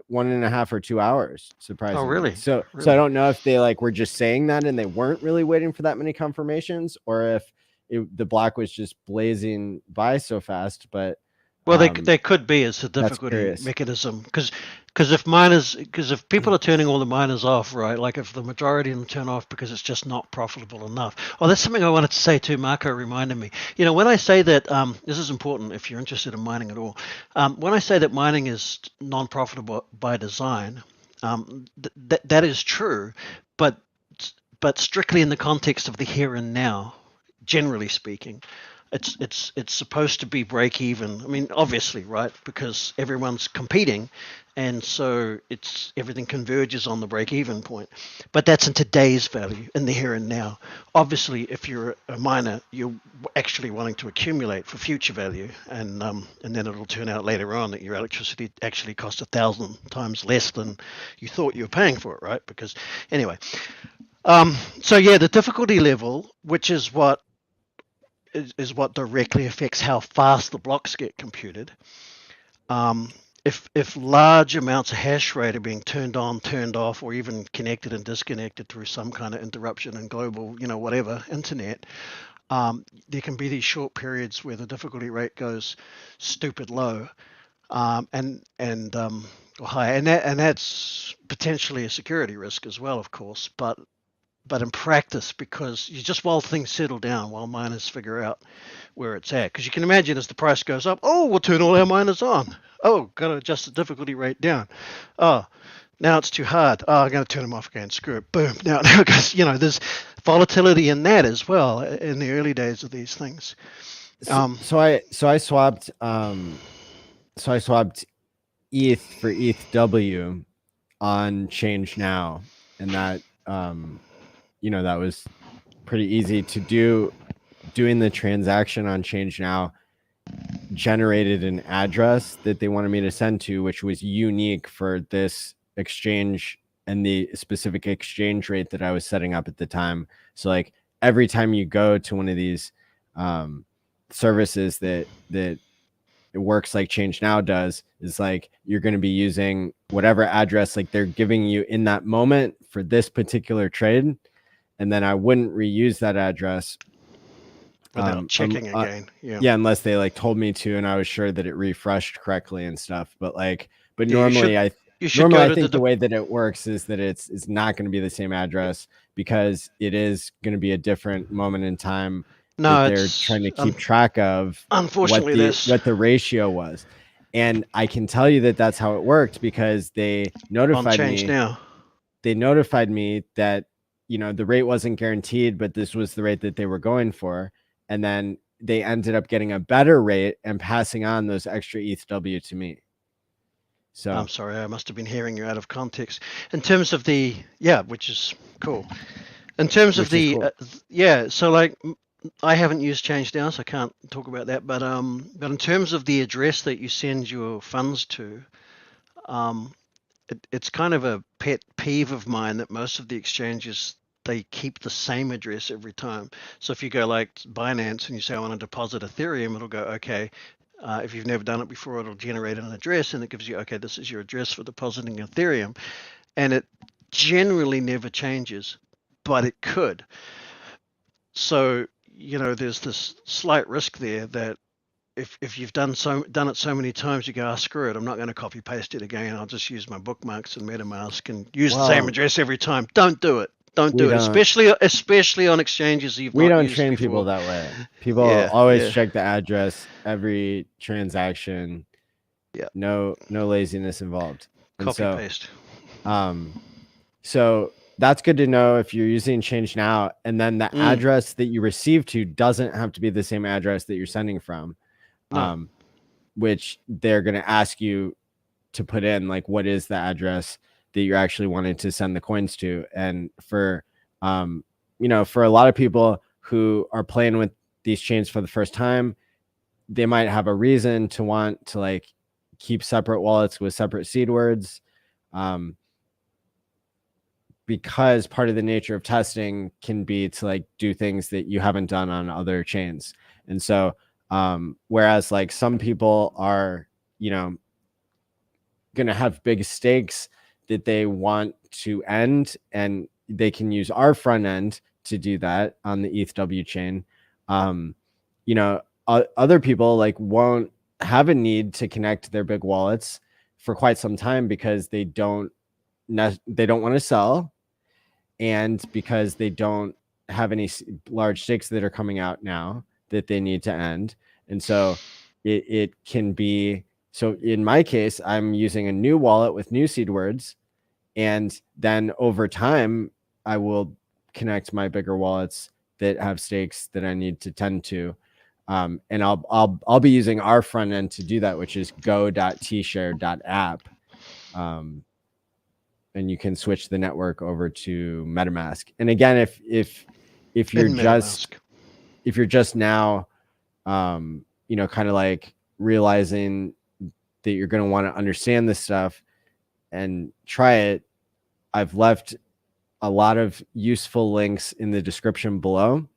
1.5 or 2 hours, Oh, surprisingly. really? So Really? I don't know if they like were just saying that and they weren't really waiting for that many confirmations, or if the block was just blazing by so fast. But Well, they could be as a that's difficulty curious. mechanism because if people are turning all the miners off, right? Like if the majority of them turn off because it's just not profitable enough. Oh, that's something I wanted to say too. Marco reminded me. You know, when I say that this is important if you're interested in mining at all. When I say that mining is non-profitable by design, that is true, but strictly in the context of the here and now, generally speaking. It's supposed to be break even. I mean, obviously, right? Because everyone's competing, and so it's everything converges on the break even point. But that's in today's value, in the here and now. Obviously, if you're a miner, you're actually wanting to accumulate for future value, and then it'll turn out later on that your electricity actually cost 1,000 times less than you thought you were paying for it, right? Because anyway, so yeah, the difficulty level, which is what directly affects how fast the blocks get computed. If large amounts of hash rate are being turned on, turned off, or even connected and disconnected through some kind of interruption in global, you know, whatever internet, there can be these short periods where the difficulty rate goes stupid low, or high, and that's potentially a security risk as well, of course, but in practice, because you just while things settle down, while miners figure out where it's at, because you can imagine as the price goes up, oh, we'll turn all our miners on. Oh, got to adjust the difficulty rate down. Oh, now it's too hard. Oh, I'm going to turn them off again. Screw it. Boom. Now it goes. You know, there's volatility in that as well in the early days of these things. So I swapped ETH for ETHW on Change Now, and that you know, that was pretty easy to do. Doing the transaction on Change Now generated an address that they wanted me to send to, which was unique for this exchange and the specific exchange rate that I was setting up at the time. So like every time you go to one of these services that it works like Change Now does, is like you're going to be using whatever address like they're giving you in that moment for this particular trade, and then I wouldn't reuse that address without checking again. Yeah, unless they like told me to, and I was sure that it refreshed correctly and stuff. But Yeah, normally I think the way that it works is that it's not going to be the same address, because it is going to be a different moment in time that they're trying to keep track of unfortunately what the ratio was. And I can tell you that that's how it worked, because they notified me. Now. They notified me that, you know, the rate wasn't guaranteed, but this was the rate that they were going for. And then they ended up getting a better rate and passing on those extra ETHW to me. So I'm sorry, I must have been hearing you out of context. In terms of which is cool. In terms of the cool. So like I haven't used Change Now, so I can't talk about that. But in terms of the address that you send your funds to, it's kind of a pet peeve of mine that most of the exchanges, they keep the same address every time. So if you go like Binance and you say, I want to deposit Ethereum, it'll go, okay. If you've never done it before, it'll generate an address and it gives you, okay, this is your address for depositing Ethereum. And it generally never changes, but it could. So, there's this slight risk there that if you've done it so many times, you go, oh, screw it, I'm not going to copy paste it again. I'll just use my bookmarks and MetaMask and use the same Well, address every time. Don't do it. Don't we do it, don't especially on exchanges you've we not don't used train before. people that way. People Yeah, always yeah, check the address every transaction. yeah. No laziness involved. And Copy paste. um so that's good to know if you're using Change Now, and then the address that you receive to doesn't have to be the same address that you're sending from. No. Which they're going to ask you to put in, like, what is the address that you're actually wanting to send the coins to. And for for a lot of people who are playing with these chains for the first time, they might have a reason to want to like keep separate wallets with separate seed words, because part of the nature of testing can be to like do things that you haven't done on other chains. And so whereas like some people are going to have big stakes that they want to end, and they can use our front end to do that on the ETHW chain. Other people like won't have a need to connect their big wallets for quite some time because they don't want to sell, and because they don't have any large stakes that are coming out now that they need to end. And so it can be, so in my case, I'm using a new wallet with new seed words, and then over time I will connect my bigger wallets that have stakes that I need to tend to. And I'll be using our front end to do that, which is go.tshare.app. And you can switch the network over to MetaMask. And again, if you're just now, kind of like realizing that you're going to want to understand this stuff and try it, I've left a lot of useful links in the description below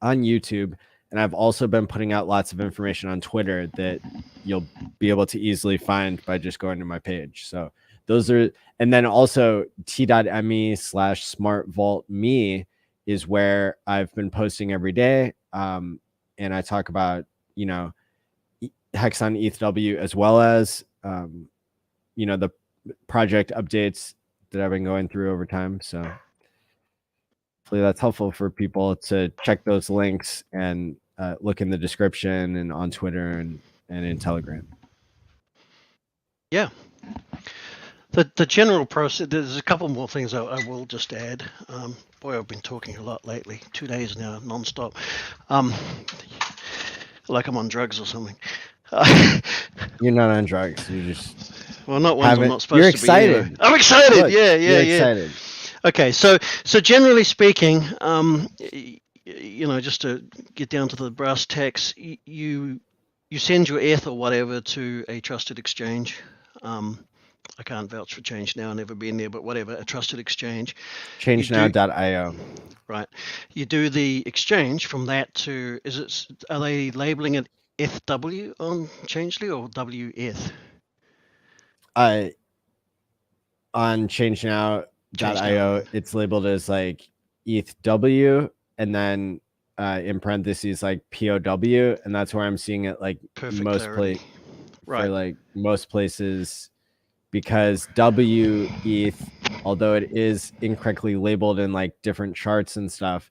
on YouTube. And I've also been putting out lots of information on Twitter that you'll be able to easily find by just going to my page. So those are, and then also t.me/SmartVaultMe is where I've been posting every day. And I talk about, Hex on ETHW, as well as, the project updates that I've been going through over time. So hopefully that's helpful for people to check those links and look in the description and on Twitter and in Telegram. Yeah. The general process, there's a couple more things I will just add. Boy, I've been talking a lot lately, 2 days now, nonstop. Like I'm on drugs or something. You're not on drugs. You're just, well, not ones I'm not supposed you're to be. Anyway. excited. I'm excited. Look, yeah. You're excited. Okay, so generally speaking, just to get down to the brass tacks, you send your ETH or whatever to a trusted exchange. I can't vouch for Change Now, never been there, but whatever, a trusted exchange. ChangeNow.io. Right. You do the exchange from that to, are they labeling it ETHW on Changely or WETH? On ChangeNow.io, it's labeled as like ETHW, and then in parentheses like POW, and that's where I'm seeing it like Perfect for like most places, because WETH, although it is incorrectly labeled in like different charts and stuff,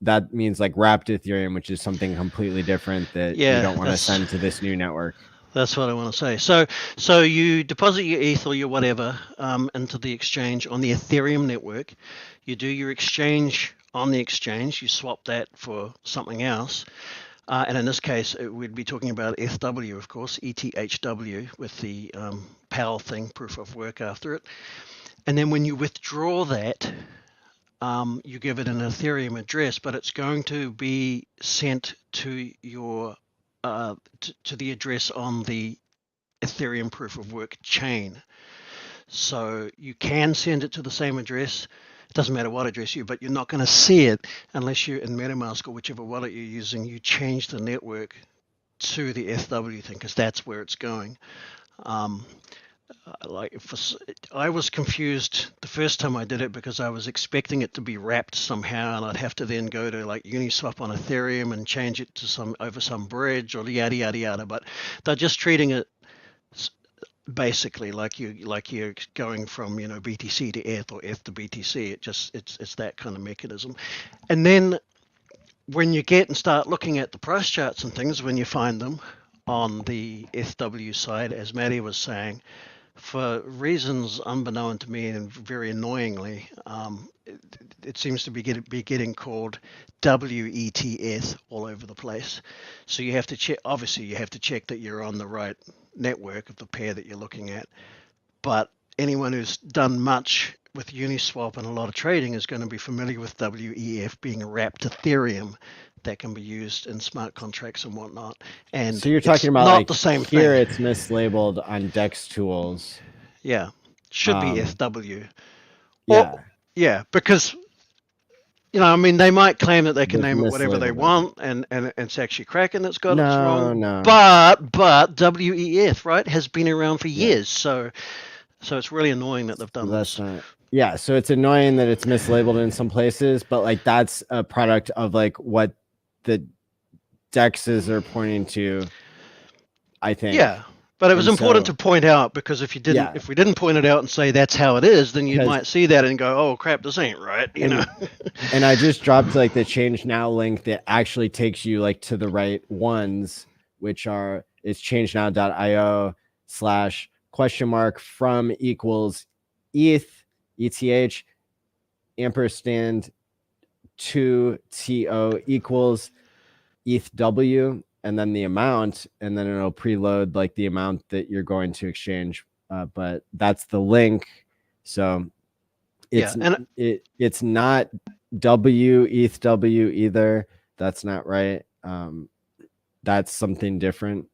that means like wrapped Ethereum, which is something completely different that you don't want to send to this new network. That's what I want to say. So you deposit your ETH or your whatever into the exchange on the Ethereum network. You do your exchange on the exchange. You swap that for something else. And in this case, we'd be talking about ETHW, of course, ETHW, with the POW thing, proof of work after it. And then when you withdraw that, you give it an Ethereum address, but it's going to be sent to your to the address on the Ethereum proof of work chain. So you can send it to the same address. It doesn't matter what address but you're not going to see it unless you, in MetaMask or whichever wallet you're using, you change the network to the ETHW thing, because that's where it's going. I was confused the first time I did it because I was expecting it to be wrapped somehow, and I'd have to then go to like Uniswap on Ethereum and change it to over some bridge or yada yada yada. But they're just treating it basically like you're going from BTC to ETH or ETH to BTC. It's that kind of mechanism. And then when you get and start looking at the price charts and things, when you find them on the ETHW side, as Maddie was saying, for reasons unbeknown to me and very annoyingly, it seems to be getting called WETH all over the place. So you have to check. Obviously, you have to check that you're on the right network of the pair that you're looking at. But anyone who's done much with Uniswap and a lot of trading is going to be familiar with WEF being a wrapped Ethereum that can be used in smart contracts and whatnot. And so you're talking about not like the same here thing. it's mislabeled on Dex tools. Yeah, should be ETHW. Yeah. Yeah, because I mean, they might claim that they can They've name it whatever they mislabeled it. want, and it's actually Kraken that's got it No, wrong. no. But WEF, right, has been around for Yeah. years, so it's really annoying that they've done That's this. not. Yeah, so it's annoying that it's mislabeled in some places, but like that's a product of like what the dexes are pointing to, I think. Yeah, but it was And important so, to point out, because if we didn't point it out and say that's how it is, then you 'cause- might see that and go, "Oh crap, this ain't right," you know. And I just dropped like the change now link that actually takes you like to the right ones, which is changenow.io/?from equals ETH ampersand 2TO equals ETHW, and then the amount, and then it'll preload like the amount that you're going to exchange. But that's the link. So it's it's not ETHW either. That's not right. That's something different.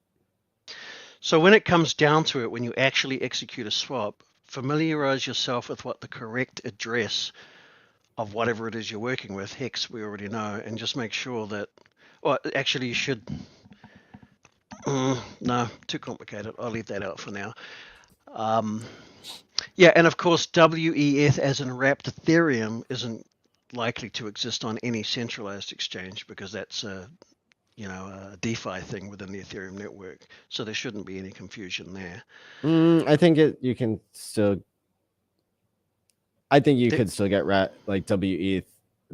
So when it comes down to it, when you actually execute a swap, familiarize yourself with what the correct address of whatever it is you're working with, HEX we already know, and just make sure that, well, actually you should, no, too complicated. I'll leave that out for now. Yeah, and of course WEF as in wrapped Ethereum isn't likely to exist on any centralized exchange, because that's a DeFi thing within the Ethereum network. So there shouldn't be any confusion there. I think you can still. I think you could still get like WETH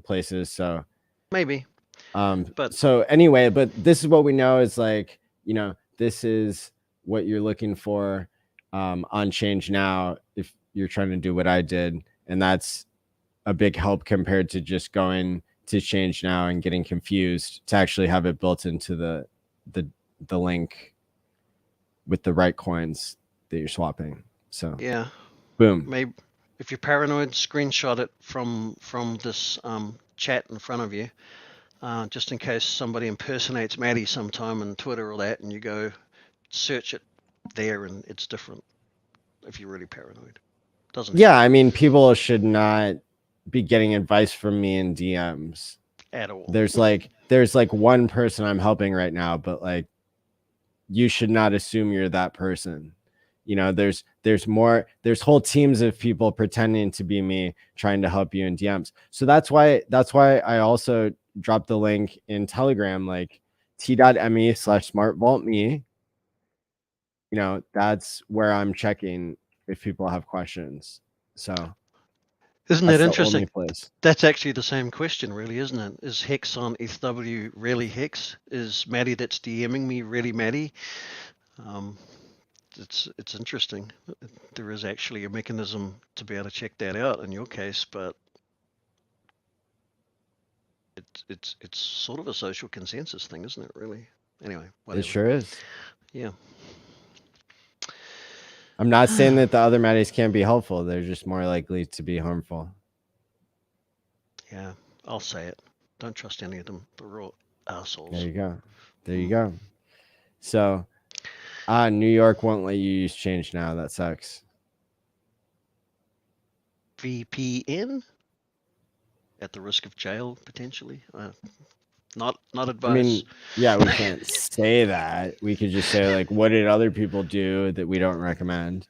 places. So maybe. But so anyway, but this is what we know is like, this is what you're looking for on Change Now if you're trying to do what I did. And that's a big help compared to just going to Change Now and getting confused, to actually have it built into the link with the right coins that you're swapping. So yeah, boom. Maybe if you're paranoid, screenshot it from this chat in front of you, just in case somebody impersonates Maddie sometime on Twitter or that, and you go search it there and it's different. If you're really paranoid, doesn't. Yeah, I mean, people should not be getting advice from me in DMs at all. There's like one person I'm helping right now, but like you should not assume you're that person. There's whole teams of people pretending to be me, trying to help you in DMs. So that's why I also dropped the link in Telegram, like t.me/SmartVaultMe. That's where I'm checking if people have questions. So isn't that interesting? That's actually the same question, really, isn't it? Is HEX on ETHW really HEX? Is Maddie that's DMing me really Maddie? It's interesting. There is actually a mechanism to be able to check that out in your case, but it's sort of a social consensus thing, isn't it? Really. Anyway, whatever. It sure is. Yeah. I'm not saying that the other Maddies can't be helpful. They're just more likely to be harmful. Yeah, I'll say it. Don't trust any of them. They're all assholes. There you go. So, New York won't let you use Change Now. That sucks. VPN at the risk of jail potentially. Not advice. I mean, yeah, we can't say that. We could just say like, what did other people do that we don't recommend?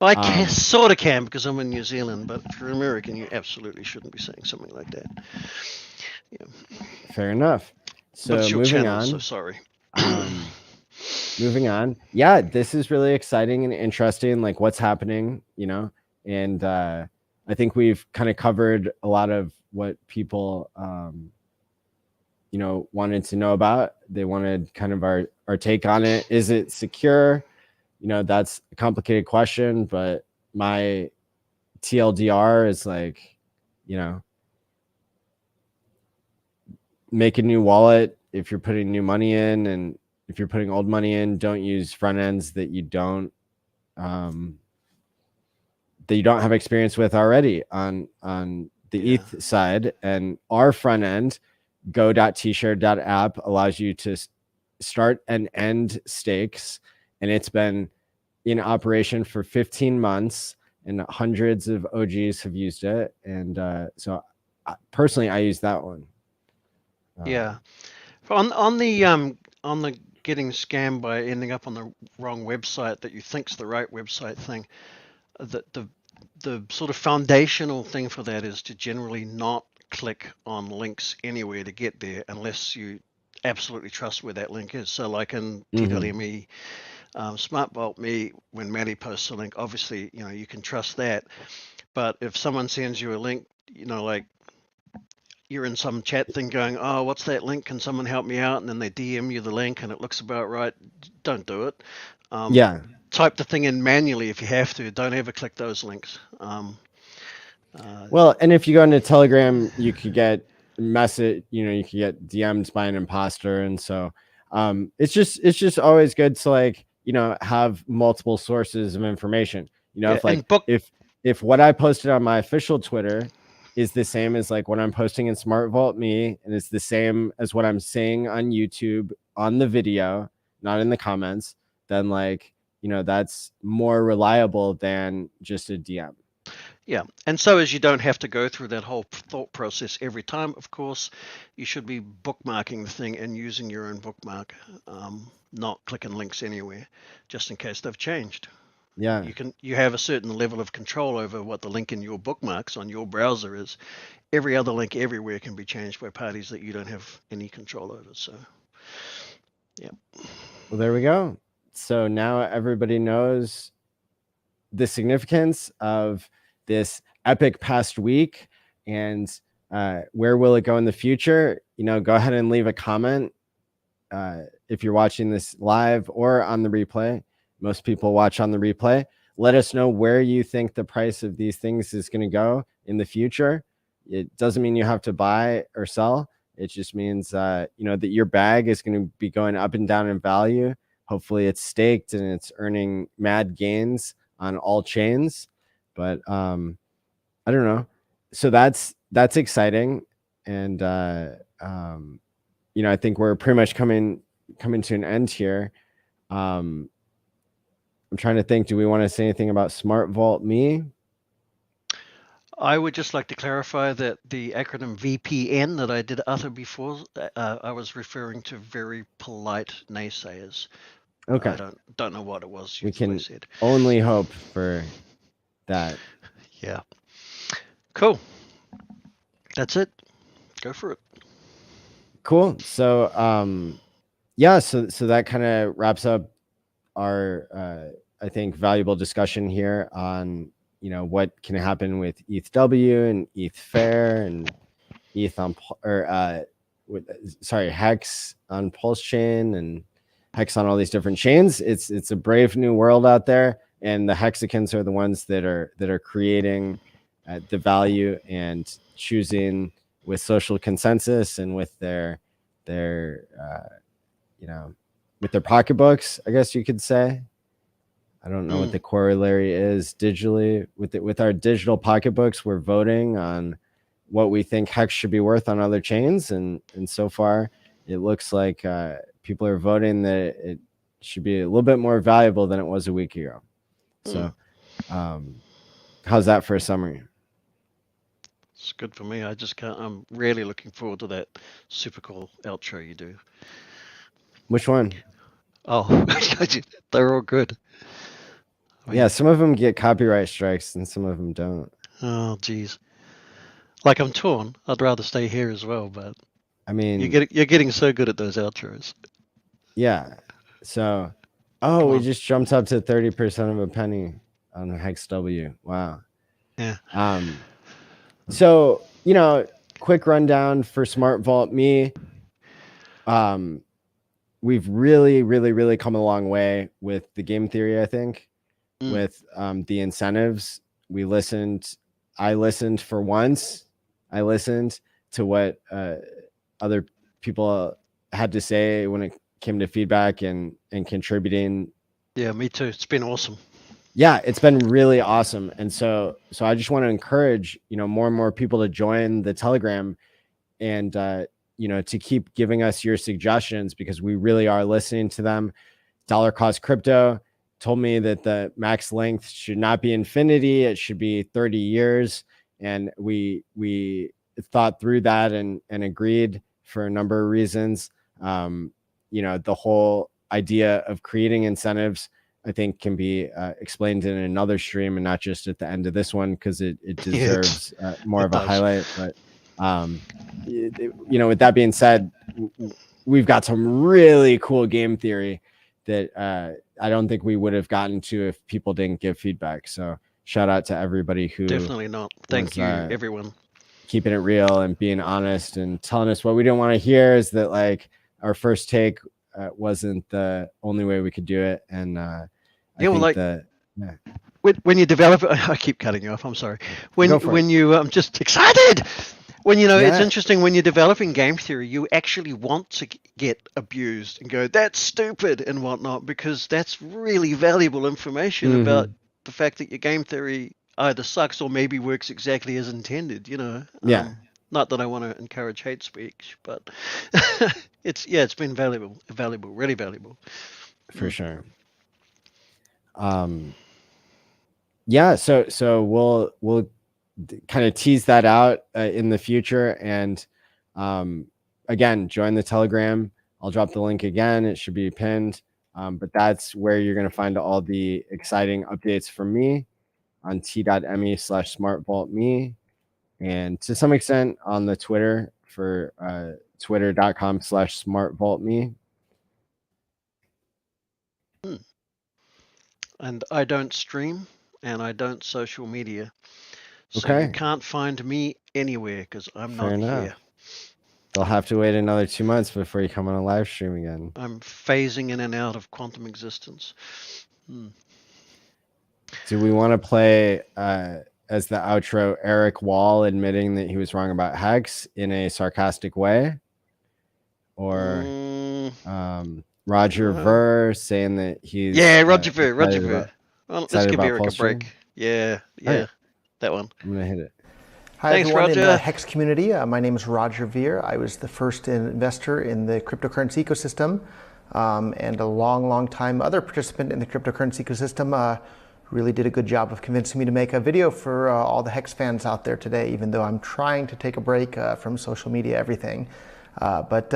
I can, sort of can, because I'm in New Zealand, but if you're American, you absolutely shouldn't be saying something like that. Yeah. Fair enough. So but it's your moving channel, on. so sorry. Moving on. Yeah, this is really exciting and interesting, like what's happening, and I think we've kind of covered a lot of what people wanted to know about. They wanted kind of our take on it. Is it secure? That's a complicated question, but my TLDR is like, make a new wallet if you're putting new money in, and if you're putting old money in, don't use front ends that you don't have experience with already on the ETH side. And our front end, go.TShare.app, allows you to start and end stakes, and it's been in operation for 15 months, and hundreds of OGs have used it. And so personally, I use that one. Yeah. On the getting scammed by ending up on the wrong website that you think's the right website thing, the sort of foundational thing for that is to generally not click on links anywhere to get there unless you absolutely trust where that link is. So like in TWME, SmartVaultMe, when Maddie posts a link, obviously, you can trust that. But if someone sends you a link, like you're in some chat thing going, oh, what's that link? Can someone help me out? And then they DM you the link and it looks about right. Don't do it. Yeah. Type the thing in manually if you have to. Don't ever click those links. Well, and if you go into Telegram, you could get message, you could get DM'd by an imposter. And so it's just always good to like, have multiple sources of information. If what I posted on my official Twitter is the same as like what I'm posting in SmartVaultMe, and it's the same as what I'm saying on YouTube on the video, not in the comments, then like, that's more reliable than just a DM. Yeah, and so as you don't have to go through that whole thought process every time, of course, you should be bookmarking the thing and using your own bookmark, not clicking links anywhere, just in case they've changed. Yeah. You have a certain level of control over what the link in your bookmarks on your browser is. Every other link everywhere can be changed by parties that you don't have any control over. So, yeah. Well, there we go. So now everybody knows the significance of this epic past week, and where will it go in the future? Go ahead and leave a comment if you're watching this live or on the replay. Most people watch on the replay. Let us know where you think the price of these things is going to go in the future. It doesn't mean you have to buy or sell. It just means that your bag is going to be going up and down in value. Hopefully it's staked and it's earning mad gains on all chains. But I don't know. So that's exciting. And I think we're pretty much coming to an end here. I'm trying to think, do we want to say anything about SmartVaultMe? I would just like to clarify that the acronym VPN that I did utter before, I was referring to very polite naysayers. Okay. I don't know what it was. We can only hope for that. Yeah. Cool. That's it. Go for it. Cool. So yeah, so that kind of wraps up our I think valuable discussion here on what can happen with ETHW and ETH Fair and ETH on HEX on Pulse Chain and HEX on all these different chains. It's a brave new world out there, and the hexagons are the ones that are creating the value and choosing with social consensus and with their with their pocketbooks, I guess you could say. I don't know what the corollary is digitally. With our digital pocketbooks, we're voting on what we think HEX should be worth on other chains, and so far it looks like people are voting that it should be a little bit more valuable than it was a week ago. So how's that for a summary? It's good for me. I just can't. I'm really looking forward to that super cool outro you do. Which one? Oh, they're all good. I mean, Yeah, some of them get copyright strikes and some of them don't. oh, geez. Like, I'm torn. I'd rather stay here as well, but I mean, you're getting so good at those outros. yeah. So, Come we on. just jumped up to 30% of a penny on HEXw. Wow. Yeah. So, quick rundown for SmartVaultMe. We've really, really, really come a long way with the game theory, I think, with the incentives. I listened for once. I listened to what other people had to say when it came to feedback and contributing. Yeah, me too. It's been awesome. Yeah, it's been really awesome. And so I just want to encourage, more and more people to join the Telegram and, to keep giving us your suggestions, because we really are listening to them. Dollar Cost Crypto told me that the max length should not be infinity. It should be 30 years. And we thought through that and agreed for a number of reasons. The whole idea of creating incentives, I think, can be explained in another stream and not just at the end of this one, because it deserves more of a highlight. But with that being said, we've got some really cool game theory that I don't think we would have gotten to if people didn't give feedback. So shout out to everybody who definitely not. Thank you, everyone. Keeping it real and being honest and telling us what we didn't want to hear is that, like, our first take wasn't the only way we could do it. And when you develop, I keep cutting you off. I'm sorry. When you, I'm just excited. When it's interesting when you're developing game theory, you actually want to get abused and go, that's stupid and whatnot, because that's really valuable information about the fact that your game theory either sucks or maybe works exactly as intended. Not that I want to encourage hate speech, but it's been valuable, really valuable. For sure. So we'll kind of tease that out in the future. And again, join the Telegram. I'll drop the link again. It should be pinned. But that's where you're going to find all the exciting updates from me on t.me/smartvaultme, and to some extent on the Twitter for twitter.com/smartvaultme. And I don't stream and I don't social media. So you can't find me anywhere because I'm not here. They'll have to wait another 2 months before you come on a live stream again. I'm phasing in and out of quantum existence. Do we want to play as the outro Eric Wall admitting that he was wrong about HEX in a sarcastic way? Or Roger Ver saying that he's... Yeah, Roger Ver. Well, let's give Eric a break. Yeah. Right. That one. I'm going to hit it. Hi, thanks, everyone Roger. In the HEX community. My name is Roger Ver. I was the first investor in the cryptocurrency ecosystem and a long time other participant in the cryptocurrency ecosystem. Really did a good job of convincing me to make a video for all the HEX fans out there today, even though I'm trying to take a break from social media, everything. But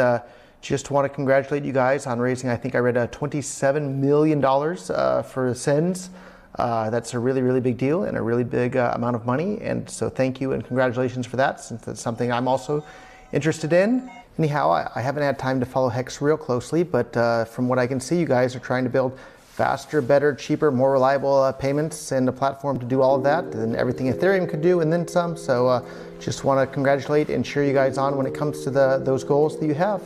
just want to congratulate you guys on raising, I think I read $27 million for SENS. That's a really big deal and a really big amount of money. And so thank you and congratulations for that, since that's something I'm also interested in. Anyhow, I haven't had time to follow HEX real closely, but from what I can see, you guys are trying to build faster, better, cheaper, more reliable payments and a platform to do all of that and everything Ethereum could do and then some. So just want to congratulate and cheer you guys on when it comes to those goals that you have.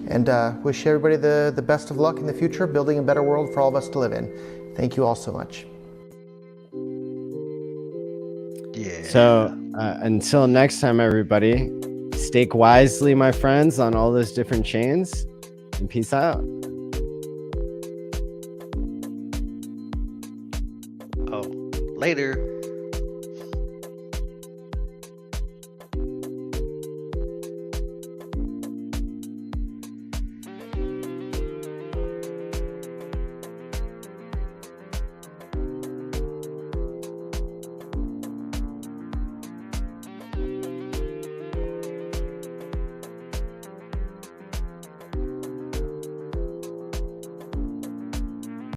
And wish everybody the best of luck in the future, building a better world for all of us to live in. Thank you all so much. Yeah. So until next time, everybody, stake wisely, my friends, on all those different chains, and peace out. Oh, later.